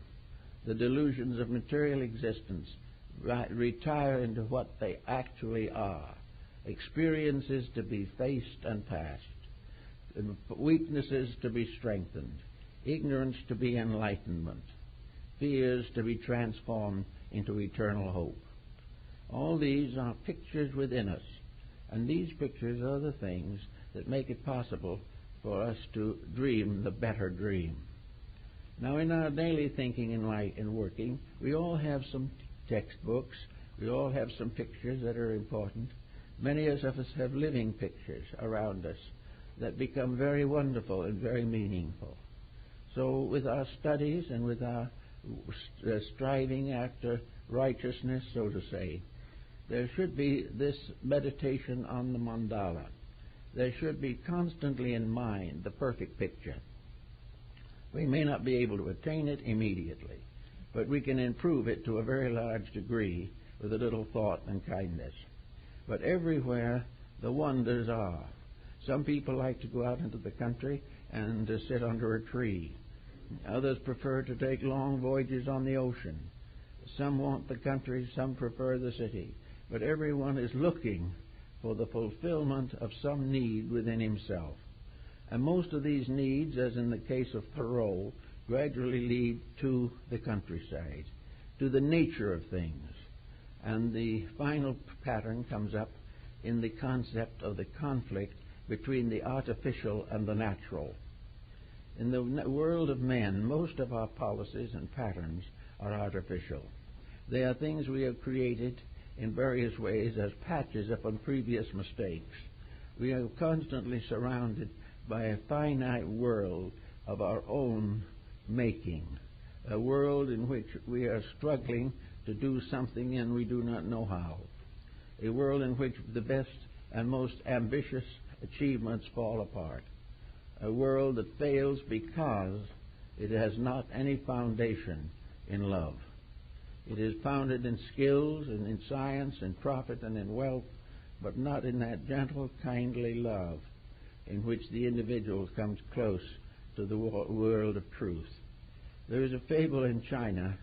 The delusions of material existence retire into what they actually are, experiences to be faced and passed, weaknesses to be strengthened, ignorance to be enlightenment, fears to be transformed into eternal hope. All these are pictures within us, and these pictures are the things that make it possible for us to dream the better dream. Now, in our daily thinking and working, we all have some textbooks, we all have some pictures that are important. Many of us have living pictures around us that become very wonderful and very meaningful. So with our studies and with our striving after righteousness, so to say, there should be this meditation on the mandala. There should be constantly in mind the perfect picture. We may not be able to attain it immediately, but we can improve it to a very large degree with a little thought and kindness. But everywhere the wonders are. Some people like to go out into the country and to sit under a tree. Others prefer to take long voyages on the ocean. Some want the country, some prefer the city. But everyone is looking for the fulfillment of some need within himself. And most of these needs, as in the case of Thoreau, gradually lead to the countryside, to the nature of things. And the final pattern comes up in the concept of the conflict between the artificial and the natural. In the world of men, most of our policies and patterns are artificial. They are things we have created in various ways as patches upon previous mistakes. We are constantly surrounded by a finite world of our own making, a world in which we are struggling to do something and we do not know how, a world in which the best and most ambitious achievements fall apart, a world that fails because it has not any foundation in love. It is founded in skills and in science and profit and in wealth, but not in that gentle, kindly love in which the individual comes close to the world of truth. There is a fable in China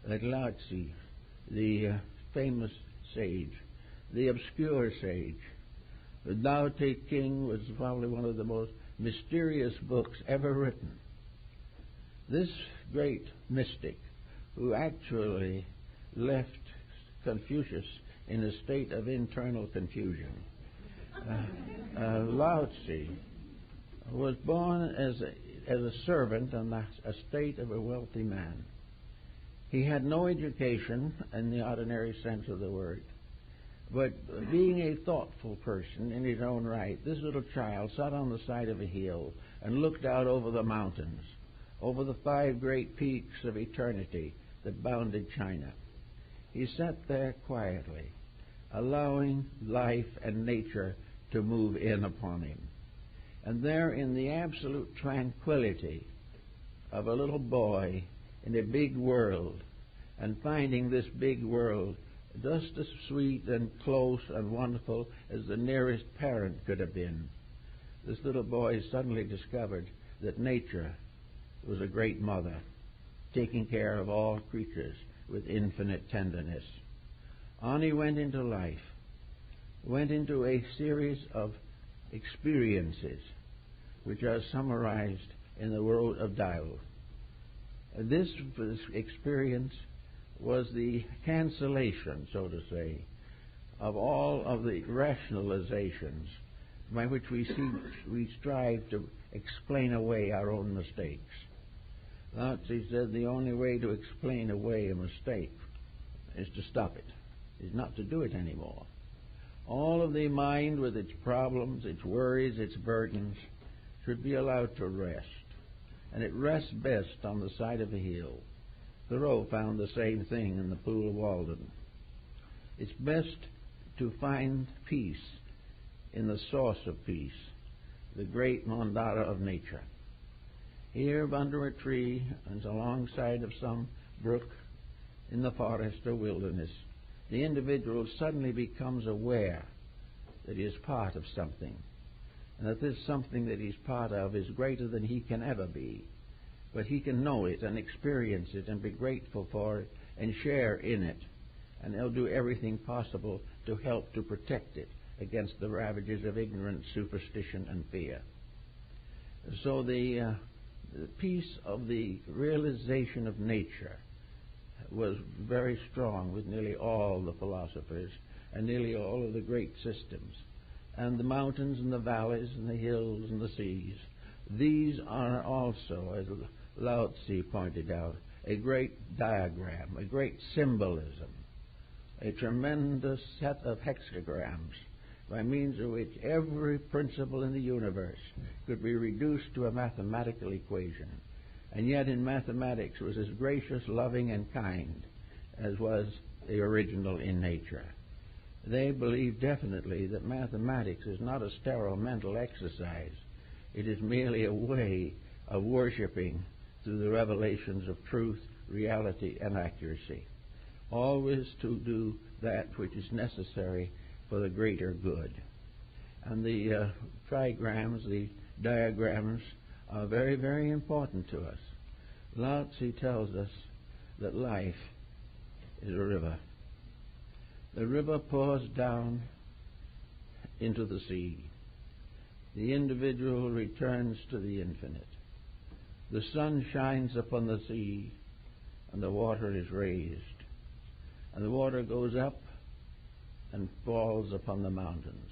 that Lao Tzu, the famous sage, the obscure sage, the Tao Te Ching was probably one of the most mysterious books ever written. This great mystic, who actually left Confucius in a state of internal confusion, Lao Tzu, was born as a servant on the estate of a wealthy man. He had no education in the ordinary sense of the word, but being a thoughtful person in his own right, this little child sat on the side of a hill and looked out over the mountains, over the 5 great peaks of eternity that bounded China. He sat there quietly, allowing life and nature to move in upon him. And there, in the absolute tranquility of a little boy in a big world, and finding this big world just as sweet and close and wonderful as the nearest parent could have been, this little boy suddenly discovered that nature was a great mother, taking care of all creatures with infinite tenderness. On he went into life, went into a series of experiences which are summarized in the word of Tao. This experience was the cancellation, so to say, of all of the rationalizations by which we strive to explain away our own mistakes. Lao Tzu said the only way to explain away a mistake is to stop it, is not to do it anymore. All of the mind with its problems, its worries, its burdens should be allowed to rest. And it rests best on the side of a hill. Thoreau found the same thing in the Pool of Walden. It's best to find peace in the source of peace, the great Mandala of nature. Here under a tree and alongside of some brook in the forest or wilderness, the individual suddenly becomes aware that he is part of something, and that this something that he's part of is greater than he can ever be. But he can know it and experience it and be grateful for it and share in it, and he'll do everything possible to help to protect it against the ravages of ignorance, superstition, and fear. So the piece of the realization of nature was very strong with nearly all the philosophers and nearly all of the great systems. And the mountains and the valleys and the hills and the seas, these are also, as Lao Tzu pointed out, a great diagram, a great symbolism, a tremendous set of hexagrams by means of which every principle in the universe could be reduced to a mathematical equation. And yet in mathematics was as gracious, loving, and kind as was the original in nature. They believe definitely that mathematics is not a sterile mental exercise. It is merely a way of worshiping through the revelations of truth, reality, and accuracy, always to do that which is necessary for the greater good. And the trigrams, the diagrams, are very, very important to us. Lao Tzu tells us that life is a river. The river pours down into the sea. The individual returns to the infinite. The sun shines upon the sea, and the water is raised. And the water goes up and falls upon the mountains.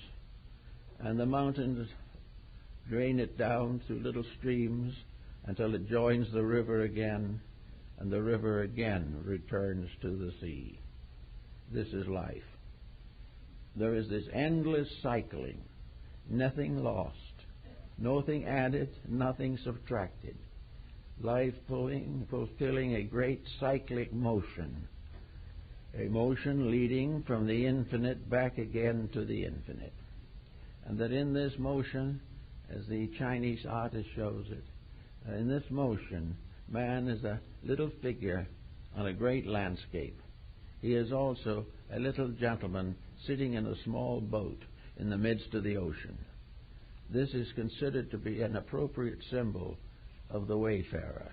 And the mountains drain it down through little streams until it joins the river again, and the river again returns to the sea. This is life. There is this endless cycling, nothing lost, nothing added, nothing subtracted. Life fulfilling a great cyclic motion, a motion leading from the infinite back again to the infinite. And that in this motion, as the Chinese artist shows it, in this motion, man is a little figure on a great landscape. He is also a little gentleman sitting in a small boat in the midst of the ocean. This is considered to be an appropriate symbol of the wayfarer,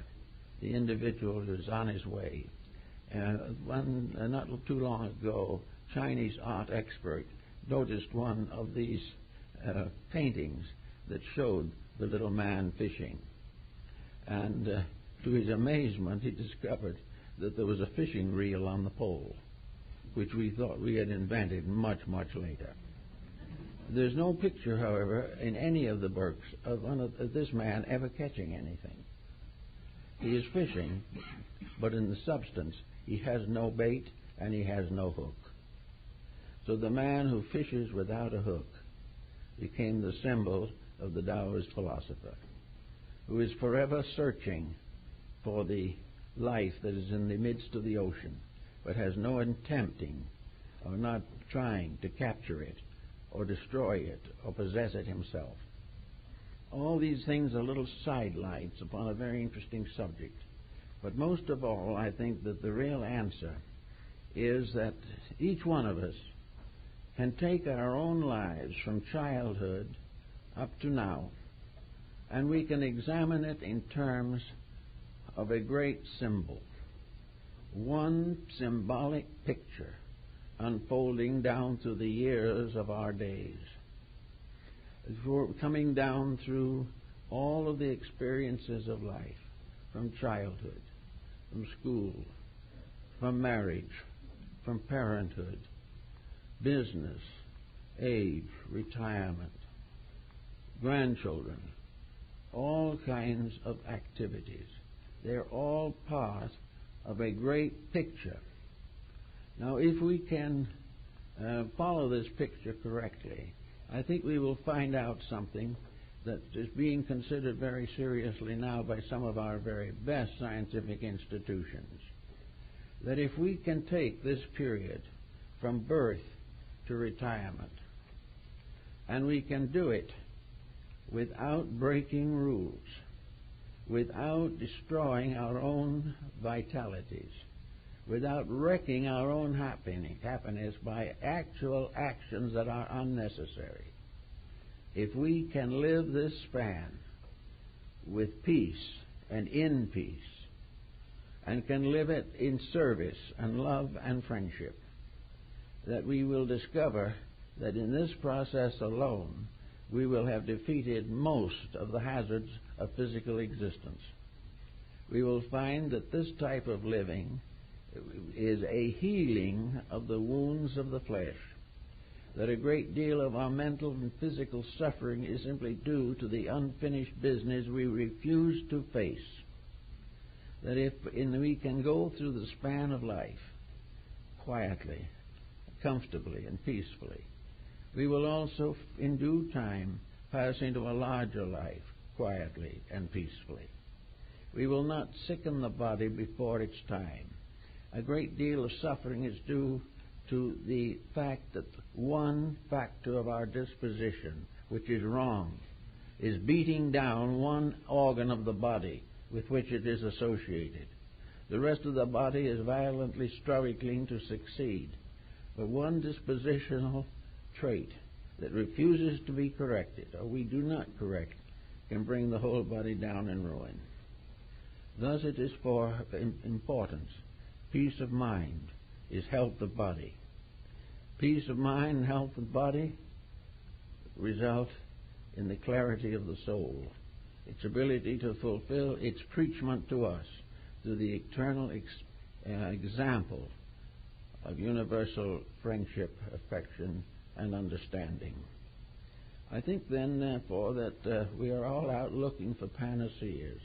the individual who is on his way. Not too long ago, Chinese art expert noticed one of these paintings that showed the little man fishing. And to his amazement, he discovered that there was a fishing reel on the pole, which we thought we had invented much, much later. There's no picture, however, in any of the works of this man ever catching anything. He is fishing, but in the substance, he has no bait and he has no hook. So the man who fishes without a hook became the symbol of the Taoist philosopher. who is forever searching for the life that is in the midst of the ocean, but has no attempting or not trying to capture it or destroy it or possess it himself. All these things are little sidelights upon a very interesting subject. But most of all, I think that the real answer is that each one of us can take our own lives from childhood up to now, and we can examine it in terms of a great symbol, one symbolic picture unfolding down through the years of our days, coming down through all of the experiences of life, from childhood, from school, from marriage, from parenthood, business, age, retirement, grandchildren, all kinds of activities. They're all part of a great picture. Now, if we can follow this picture correctly, I think we will find out something that is being considered very seriously now by some of our very best scientific institutions. That if we can take this period from birth to retirement, and we can do it without breaking rules, without destroying our own vitalities, without wrecking our own happiness by actual actions that are unnecessary. If we can live this span with peace and in peace, and can live it in service and love and friendship, that we will discover that in this process alone we will have defeated most of the hazards of physical existence. We will find that this type of living is a healing of the wounds of the flesh, that a great deal of our mental and physical suffering is simply due to the unfinished business we refuse to face. That if we can go through the span of life quietly, comfortably, and peacefully, we will also in due time pass into a larger life quietly and peacefully. We will not sicken the body before its time. A great deal of suffering is due to the fact that one factor of our disposition, which is wrong, is beating down one organ of the body with which it is associated. The rest of the body is violently struggling to succeed. But one dispositional trait that refuses to be corrected, or we do not correct, can bring the whole body down in ruin. Thus it is for importance. Peace of mind is health of body. Peace of mind and health of body result in the clarity of the soul, its ability to fulfill its preachment to us through the eternal example of universal friendship, affection, and understanding. I think then, therefore, that we are all out looking for panaceas.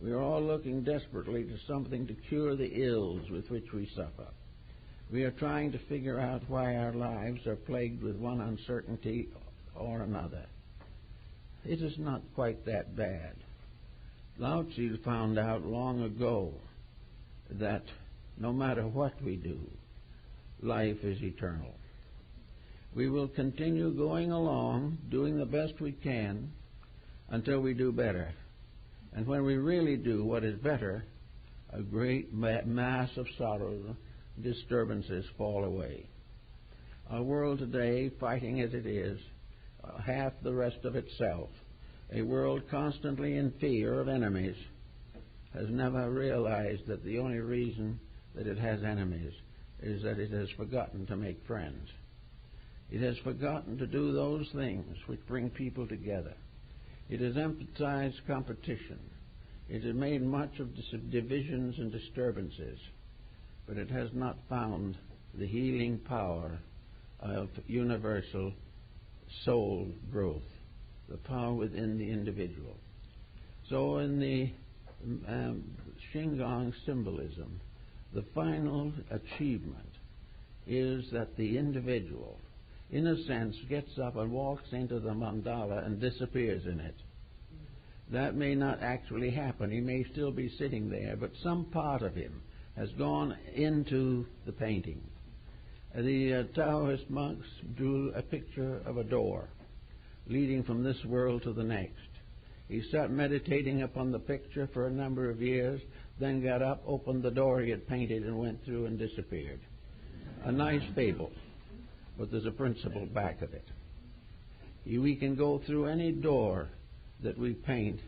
We are all looking desperately to something to cure the ills with which we suffer. We are trying to figure out why our lives are plagued with one uncertainty or another. It is not quite that bad. Lao Tzu found out long ago that no matter what we do, life is eternal. We will continue going along, doing the best we can, until we do better. And when we really do what is better, a great mass of sorrow, disturbances fall away. Our world today, fighting as it is, half the rest of itself, a world constantly in fear of enemies, has never realized that the only reason that it has enemies is that it has forgotten to make friends. It has forgotten to do those things which bring people together. It has emphasized competition. It has made much of divisions and disturbances, but it has not found the healing power of universal soul growth, the power within the individual. So in the Shingon symbolism, the final achievement is that the individual, in a sense, gets up and walks into the mandala and disappears in it. That may not actually happen. He may still be sitting there, but some part of him has gone into the painting. The Taoist monks drew a picture of a door leading from this world to the next. He sat meditating upon the picture for a number of years, then got up, opened the door he had painted, and went through and disappeared. A nice fable, but there's a principle back of it. We can go through any door that we paint,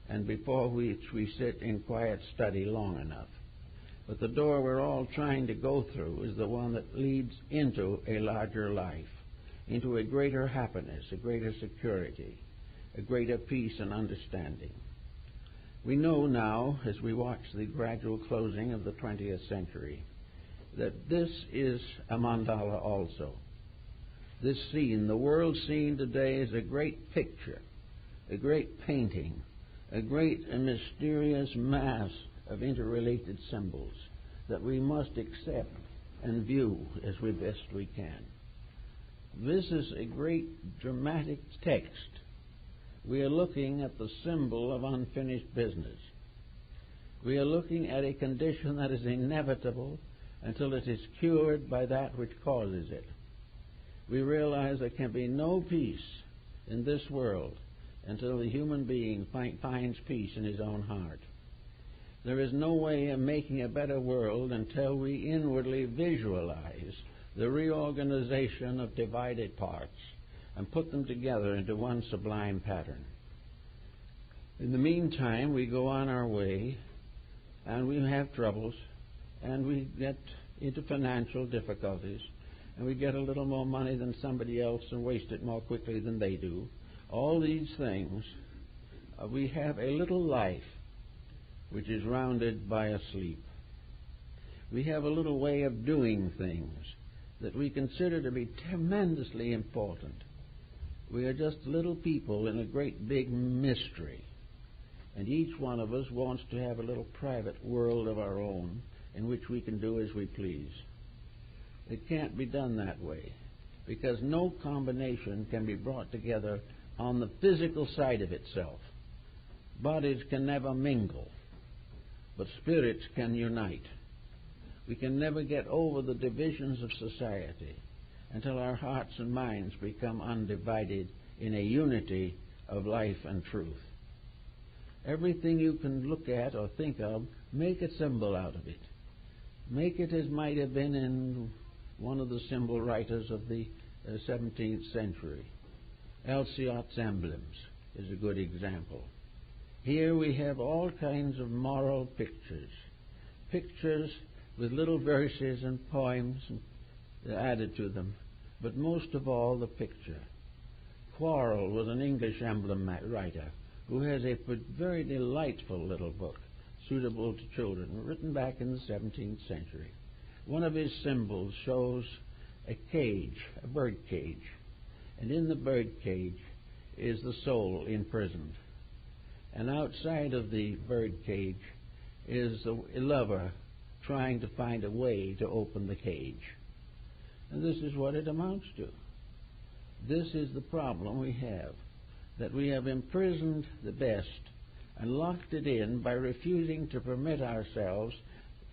and before which we sit in quiet study long enough. But the door we're all trying to go through is the one that leads into a larger life, into a greater happiness, a greater security, a greater peace and understanding. We know now, as we watch the gradual closing of the 20th century, that this is a mandala also. This scene, the world scene today, is a great picture, a great painting, a great and mysterious mass of interrelated symbols that we must accept and view as best we can. This is a great dramatic text. We are looking at the symbol of unfinished business. We are looking at a condition that is inevitable until it is cured by that which causes it. We realize there can be no peace in this world until the human being finds peace in his own heart. There is no way of making a better world until we inwardly visualize the reorganization of divided parts and put them together into one sublime pattern. In the meantime, we go on our way, and we have troubles, and we get into financial difficulties, and we get a little more money than somebody else and waste it more quickly than they do. All these things, we have a little life which is rounded by a sleep. We have a little way of doing things that we consider to be tremendously important. We are just little people in a great big mystery, and each one of us wants to have a little private world of our own in which we can do as we please. It can't be done that way, because no combination can be brought together on the physical side of itself. Bodies can never mingle, but spirits can unite. We can never get over the divisions of society until our hearts and minds become undivided in a unity of life and truth. Everything you can look at or think of, make a symbol out of it. Make it as might have been in one of the symbol writers of the 17th century. Alciot's emblems is a good example. Here we have all kinds of moral pictures, pictures with little verses and poems added to them, but most of all the picture. Quarrel was an English emblem writer who has a very delightful little book suitable to children, written back in the 17th century. One of his symbols shows a cage, a bird cage, and in the bird cage is the soul imprisoned. And outside of the bird cage is a lover trying to find a way to open the cage. And this is what it amounts to. This is the problem we have, that we have imprisoned the best and locked it in by refusing to permit ourselves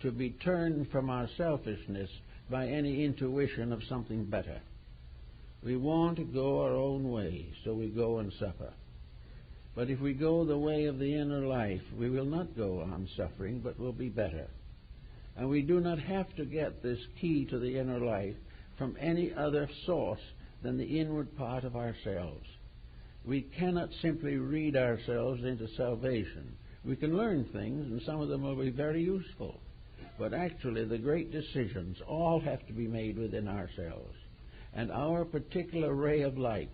to be turned from our selfishness by any intuition of something better. We want to go our own way, so we go and suffer. But if we go the way of the inner life, we will not go on suffering, but will be better. And we do not have to get this key to the inner life from any other source than the inward part of ourselves. We cannot simply read ourselves into salvation. We can learn things, and some of them will be very useful. But actually, the great decisions all have to be made within ourselves. And our particular ray of light,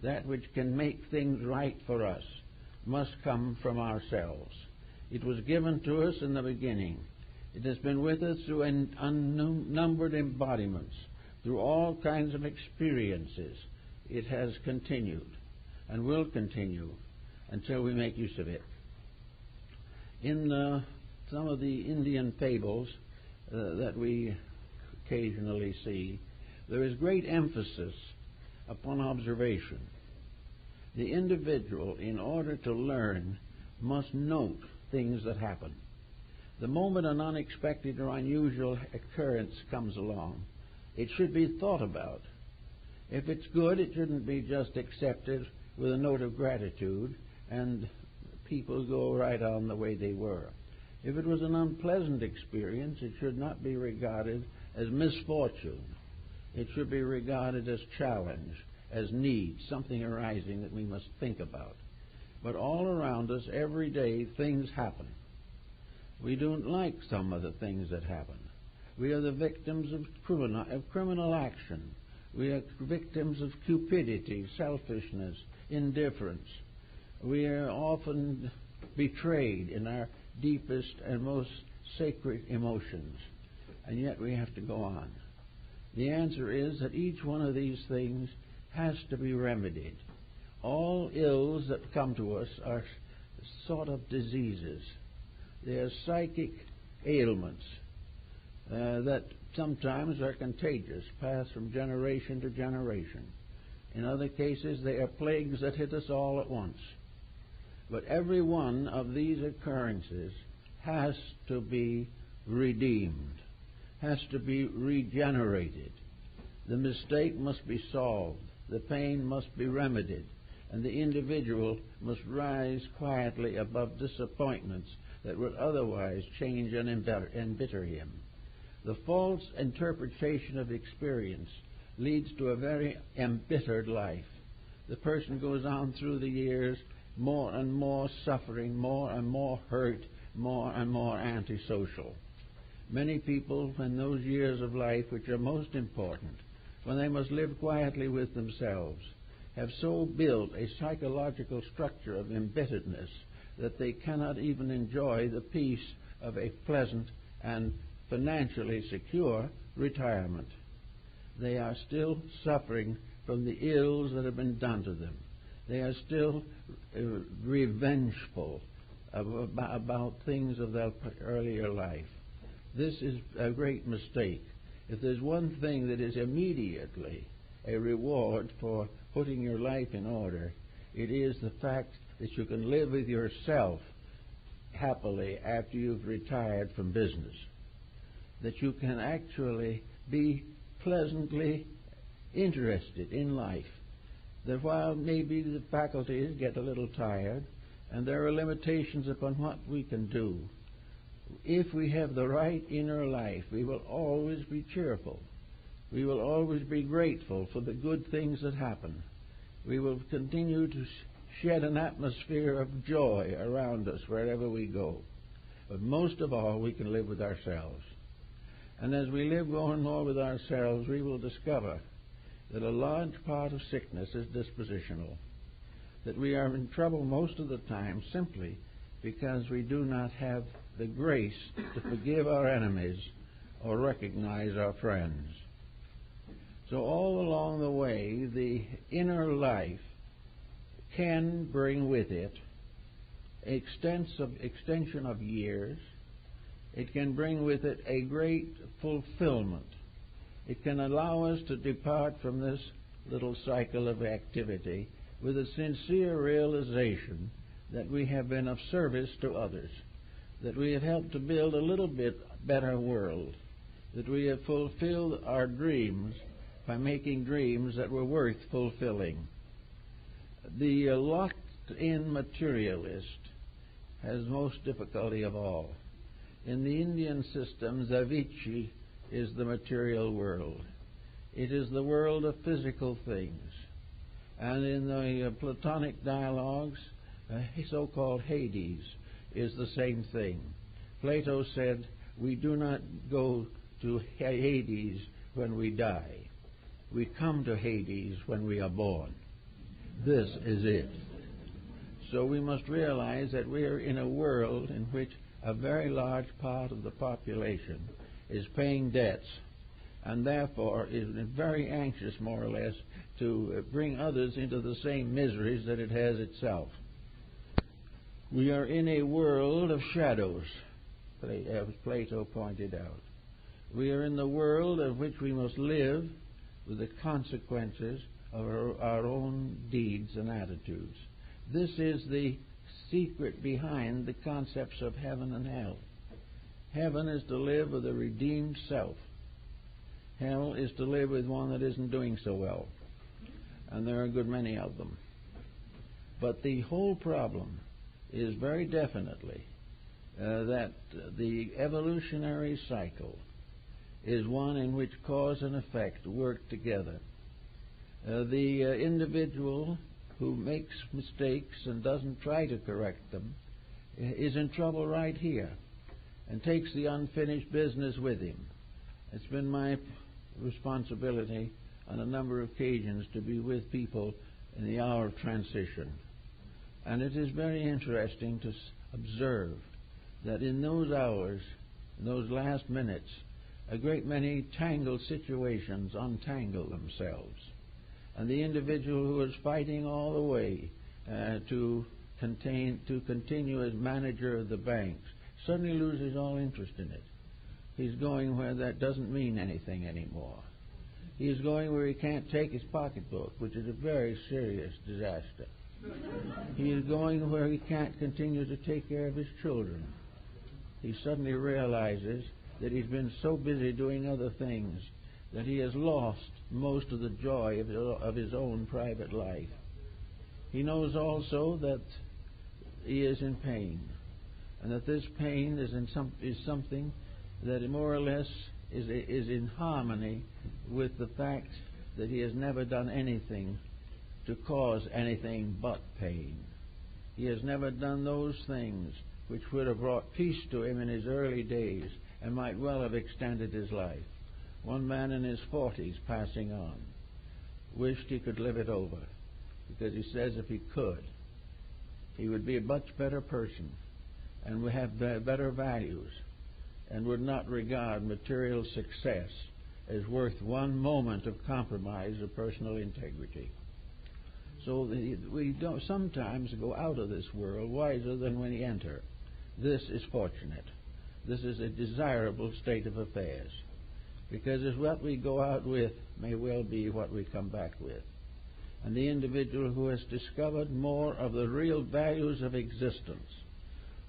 that which can make things right for us, must come from ourselves. It was given to us in the beginning. It has been with us through unnumbered embodiments, through all kinds of experiences. It has continued and will continue until we make use of it. In some of the Indian fables that we occasionally see, there is great emphasis upon observation. The individual, in order to learn, must note things that happen. The moment an unexpected or unusual occurrence comes along, it should be thought about. If it's good, it shouldn't be just accepted with a note of gratitude and people go right on the way they were. If it was an unpleasant experience, it should not be regarded as misfortune. It should be regarded as challenge, as need, something arising that we must think about. But all around us, every day, things happen. We don't like some of the things that happen. We are the victims of criminal action. We are victims of cupidity, selfishness, indifference. We are often betrayed in our deepest and most sacred emotions. And yet we have to go on. The answer is that each one of these things has to be remedied. All ills that come to us are sort of diseases. They are psychic ailments that sometimes are contagious, pass from generation to generation. In other cases, they are plagues that hit us all at once. But every one of these occurrences has to be redeemed, has to be regenerated. The mistake must be solved. The pain must be remedied. And the individual must rise quietly above disappointments that would otherwise change and embitter him. The false interpretation of experience leads to a very embittered life. The person goes on through the years more and more suffering, more and more hurt, more and more antisocial. Many people, in those years of life which are most important, when they must live quietly with themselves, have so built a psychological structure of embitteredness that they cannot even enjoy the peace of a pleasant and financially secure retirement. They are still suffering from the ills that have been done to them. They are still revengeful about things of their earlier life. This is a great mistake. If there's one thing that is immediately a reward for putting your life in order, it is the fact that you can live with yourself happily after you've retired from business. That you can actually be pleasantly interested in life. That while maybe the faculties get a little tired and there are limitations upon what we can do, if we have the right inner life, we will always be cheerful. We will always be grateful for the good things that happen. We will continue to shed an atmosphere of joy around us wherever we go. But most of all, we can live with ourselves. And as we live more and more with ourselves, we will discover that a large part of sickness is dispositional. That we are in trouble most of the time simply because we do not have the grace to forgive our enemies or recognize our friends. So all along the way, the inner life can bring with it extension of years. It can bring with it a great fulfillment. It can allow us to depart from this little cycle of activity with a sincere realization that we have been of service to others, that we have helped to build a little bit better world, that we have fulfilled our dreams by making dreams that were worth fulfilling. The locked-in materialist has most difficulty of all. In the Indian system, Zavichi is the material world. It is the world of physical things. And in the Platonic dialogues, so-called Hades is the same thing. Plato said, we do not go to Hades when we die. We come to Hades when we are born. This is it. So we must realize that we are in a world in which a very large part of the population is paying debts and therefore is very anxious, more or less, to bring others into the same miseries that it has itself. We are in a world of shadows, as Plato pointed out. We are in the world of which we must live with the consequences of our own deeds and attitudes. This is the secret behind the concepts of heaven and hell. Heaven is to live with a redeemed self. Hell is to live with one that isn't doing so well. And there are a good many of them. But the whole problem is very definitely that the evolutionary cycle is one in which cause and effect work together. The individual who makes mistakes and doesn't try to correct them is in trouble right here and takes the unfinished business with him. It's been my responsibility on a number of occasions to be with people in the hour of transition. And it is very interesting to observe that in those hours, in those last minutes, a great many tangled situations untangle themselves. And the individual who is fighting all the way to continue as manager of the banks suddenly loses all interest in it. He's going where that doesn't mean anything anymore. He's going where he can't take his pocketbook, which is a very serious disaster. He is going where he can't continue to take care of his children. He suddenly realizes that he's been so busy doing other things that he has lost most of the joy of his own private life. He knows also that he is in pain, and that this pain is something that more or less is in harmony with the fact that he has never done anything to cause anything but pain. He has never done those things which would have brought peace to him in his early days and might well have extended his life. One man in his 40s, passing on, wished he could live it over, because he says if he could, he would be a much better person and would have better values and would not regard material success as worth one moment of compromise of personal integrity. So we don't sometimes go out of this world wiser than when we enter. This is fortunate. This is a desirable state of affairs, because as what we go out with may well be what we come back with. And the individual who has discovered more of the real values of existence,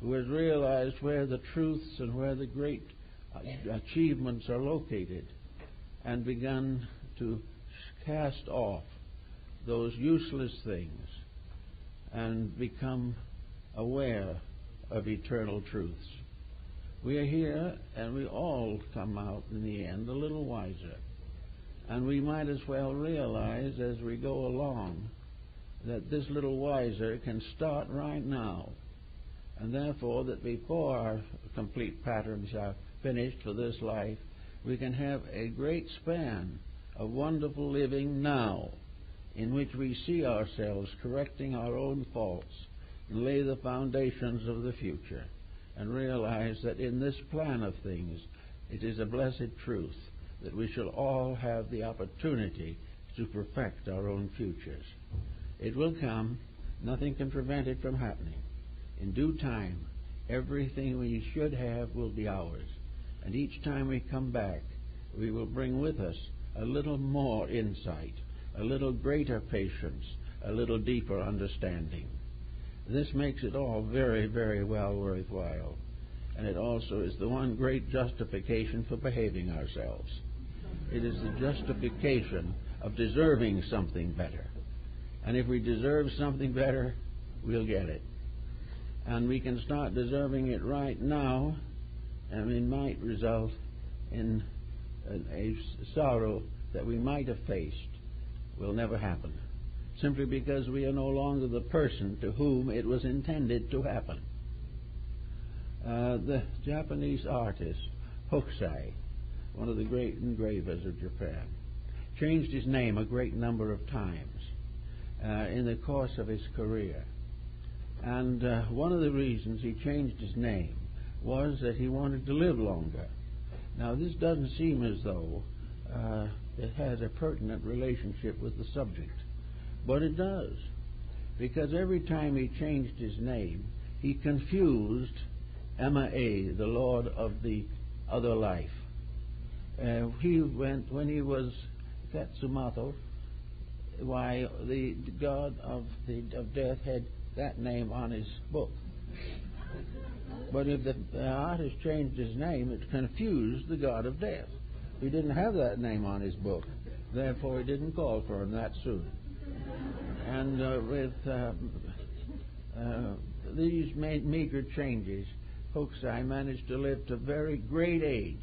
who has realized where the truths and where the great achievements are located, and begun to cast off those useless things and become aware of eternal truths. We are here, and we all come out in the end a little wiser. And we might as well realize as we go along that this little wiser can start right now. And therefore that before our complete patterns are finished for this life, we can have a great span of wonderful living now, in which we see ourselves correcting our own faults and lay the foundations of the future, and realize that in this plan of things it is a blessed truth that we shall all have the opportunity to perfect our own futures. It will come. Nothing can prevent it from happening. In due time, everything we should have will be ours. And each time we come back, we will bring with us a little more insight, a little greater patience, a little deeper understanding. This makes it all very, very well worthwhile. And it also is the one great justification for behaving ourselves. It is the justification of deserving something better. And if we deserve something better, we'll get it. And we can start deserving it right now, and it might result in a sorrow that we might have faced will never happen, simply because we are no longer the person to whom it was intended to happen. The Japanese artist Hokusai, one of the great engravers of Japan, changed his name a great number of times in the course of his career. And one of the reasons he changed his name was that he wanted to live longer. Now, this doesn't seem as though it has a pertinent relationship with the subject, but it does, because every time he changed his name, he confused Emma-A, the Lord of the other life. When he was Katsumoto, why the god of death had that name on his book. But if the artist changed his name, it confused the god of death. He didn't have that name on his book. Therefore, he didn't call for him that soon. And with these meager changes, Hokusai managed to live to a very great age.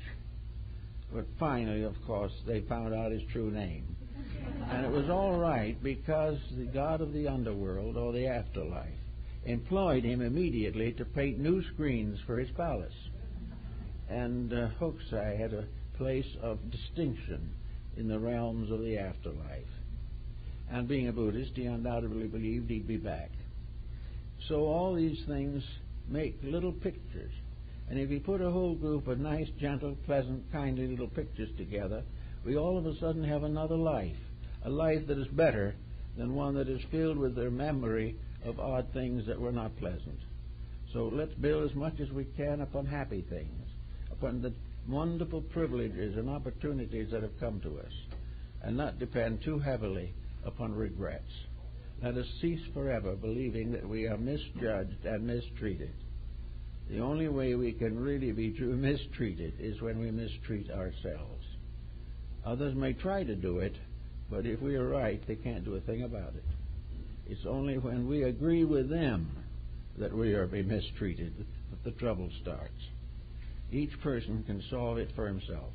But finally, of course, they found out his true name. And it was all right because the god of the underworld, or the afterlife, employed him immediately to paint new screens for his palace. And Hokusai had a place of distinction in the realms of the afterlife. And being a Buddhist, he undoubtedly believed he'd be back. So all these things make little pictures. And if you put a whole group of nice, gentle, pleasant, kindly little pictures together, we all of a sudden have another life, a life that is better than one that is filled with their memory of odd things that were not pleasant. So let's build as much as we can upon happy things, upon the wonderful privileges and opportunities that have come to us, and not depend too heavily upon regrets. Let us cease forever believing that we are misjudged and mistreated. The only way we can really be mistreated is when we mistreat ourselves. Others may try to do it, but if we are right, they can't do a thing about it. It's only when we agree with them that we are being mistreated that the trouble starts. Each person can solve it for himself.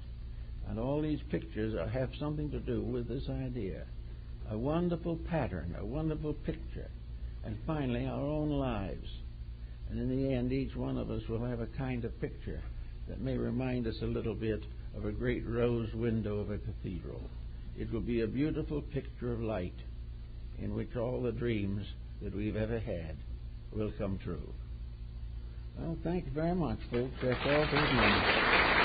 And all these pictures have something to do with this idea. A wonderful pattern, a wonderful picture, and finally our own lives. And in the end, each one of us will have a kind of picture that may remind us a little bit of a great rose window of a cathedral. It will be a beautiful picture of light in which all the dreams that we've ever had will come true. Well, thank you very much, folks. That's all for the moment.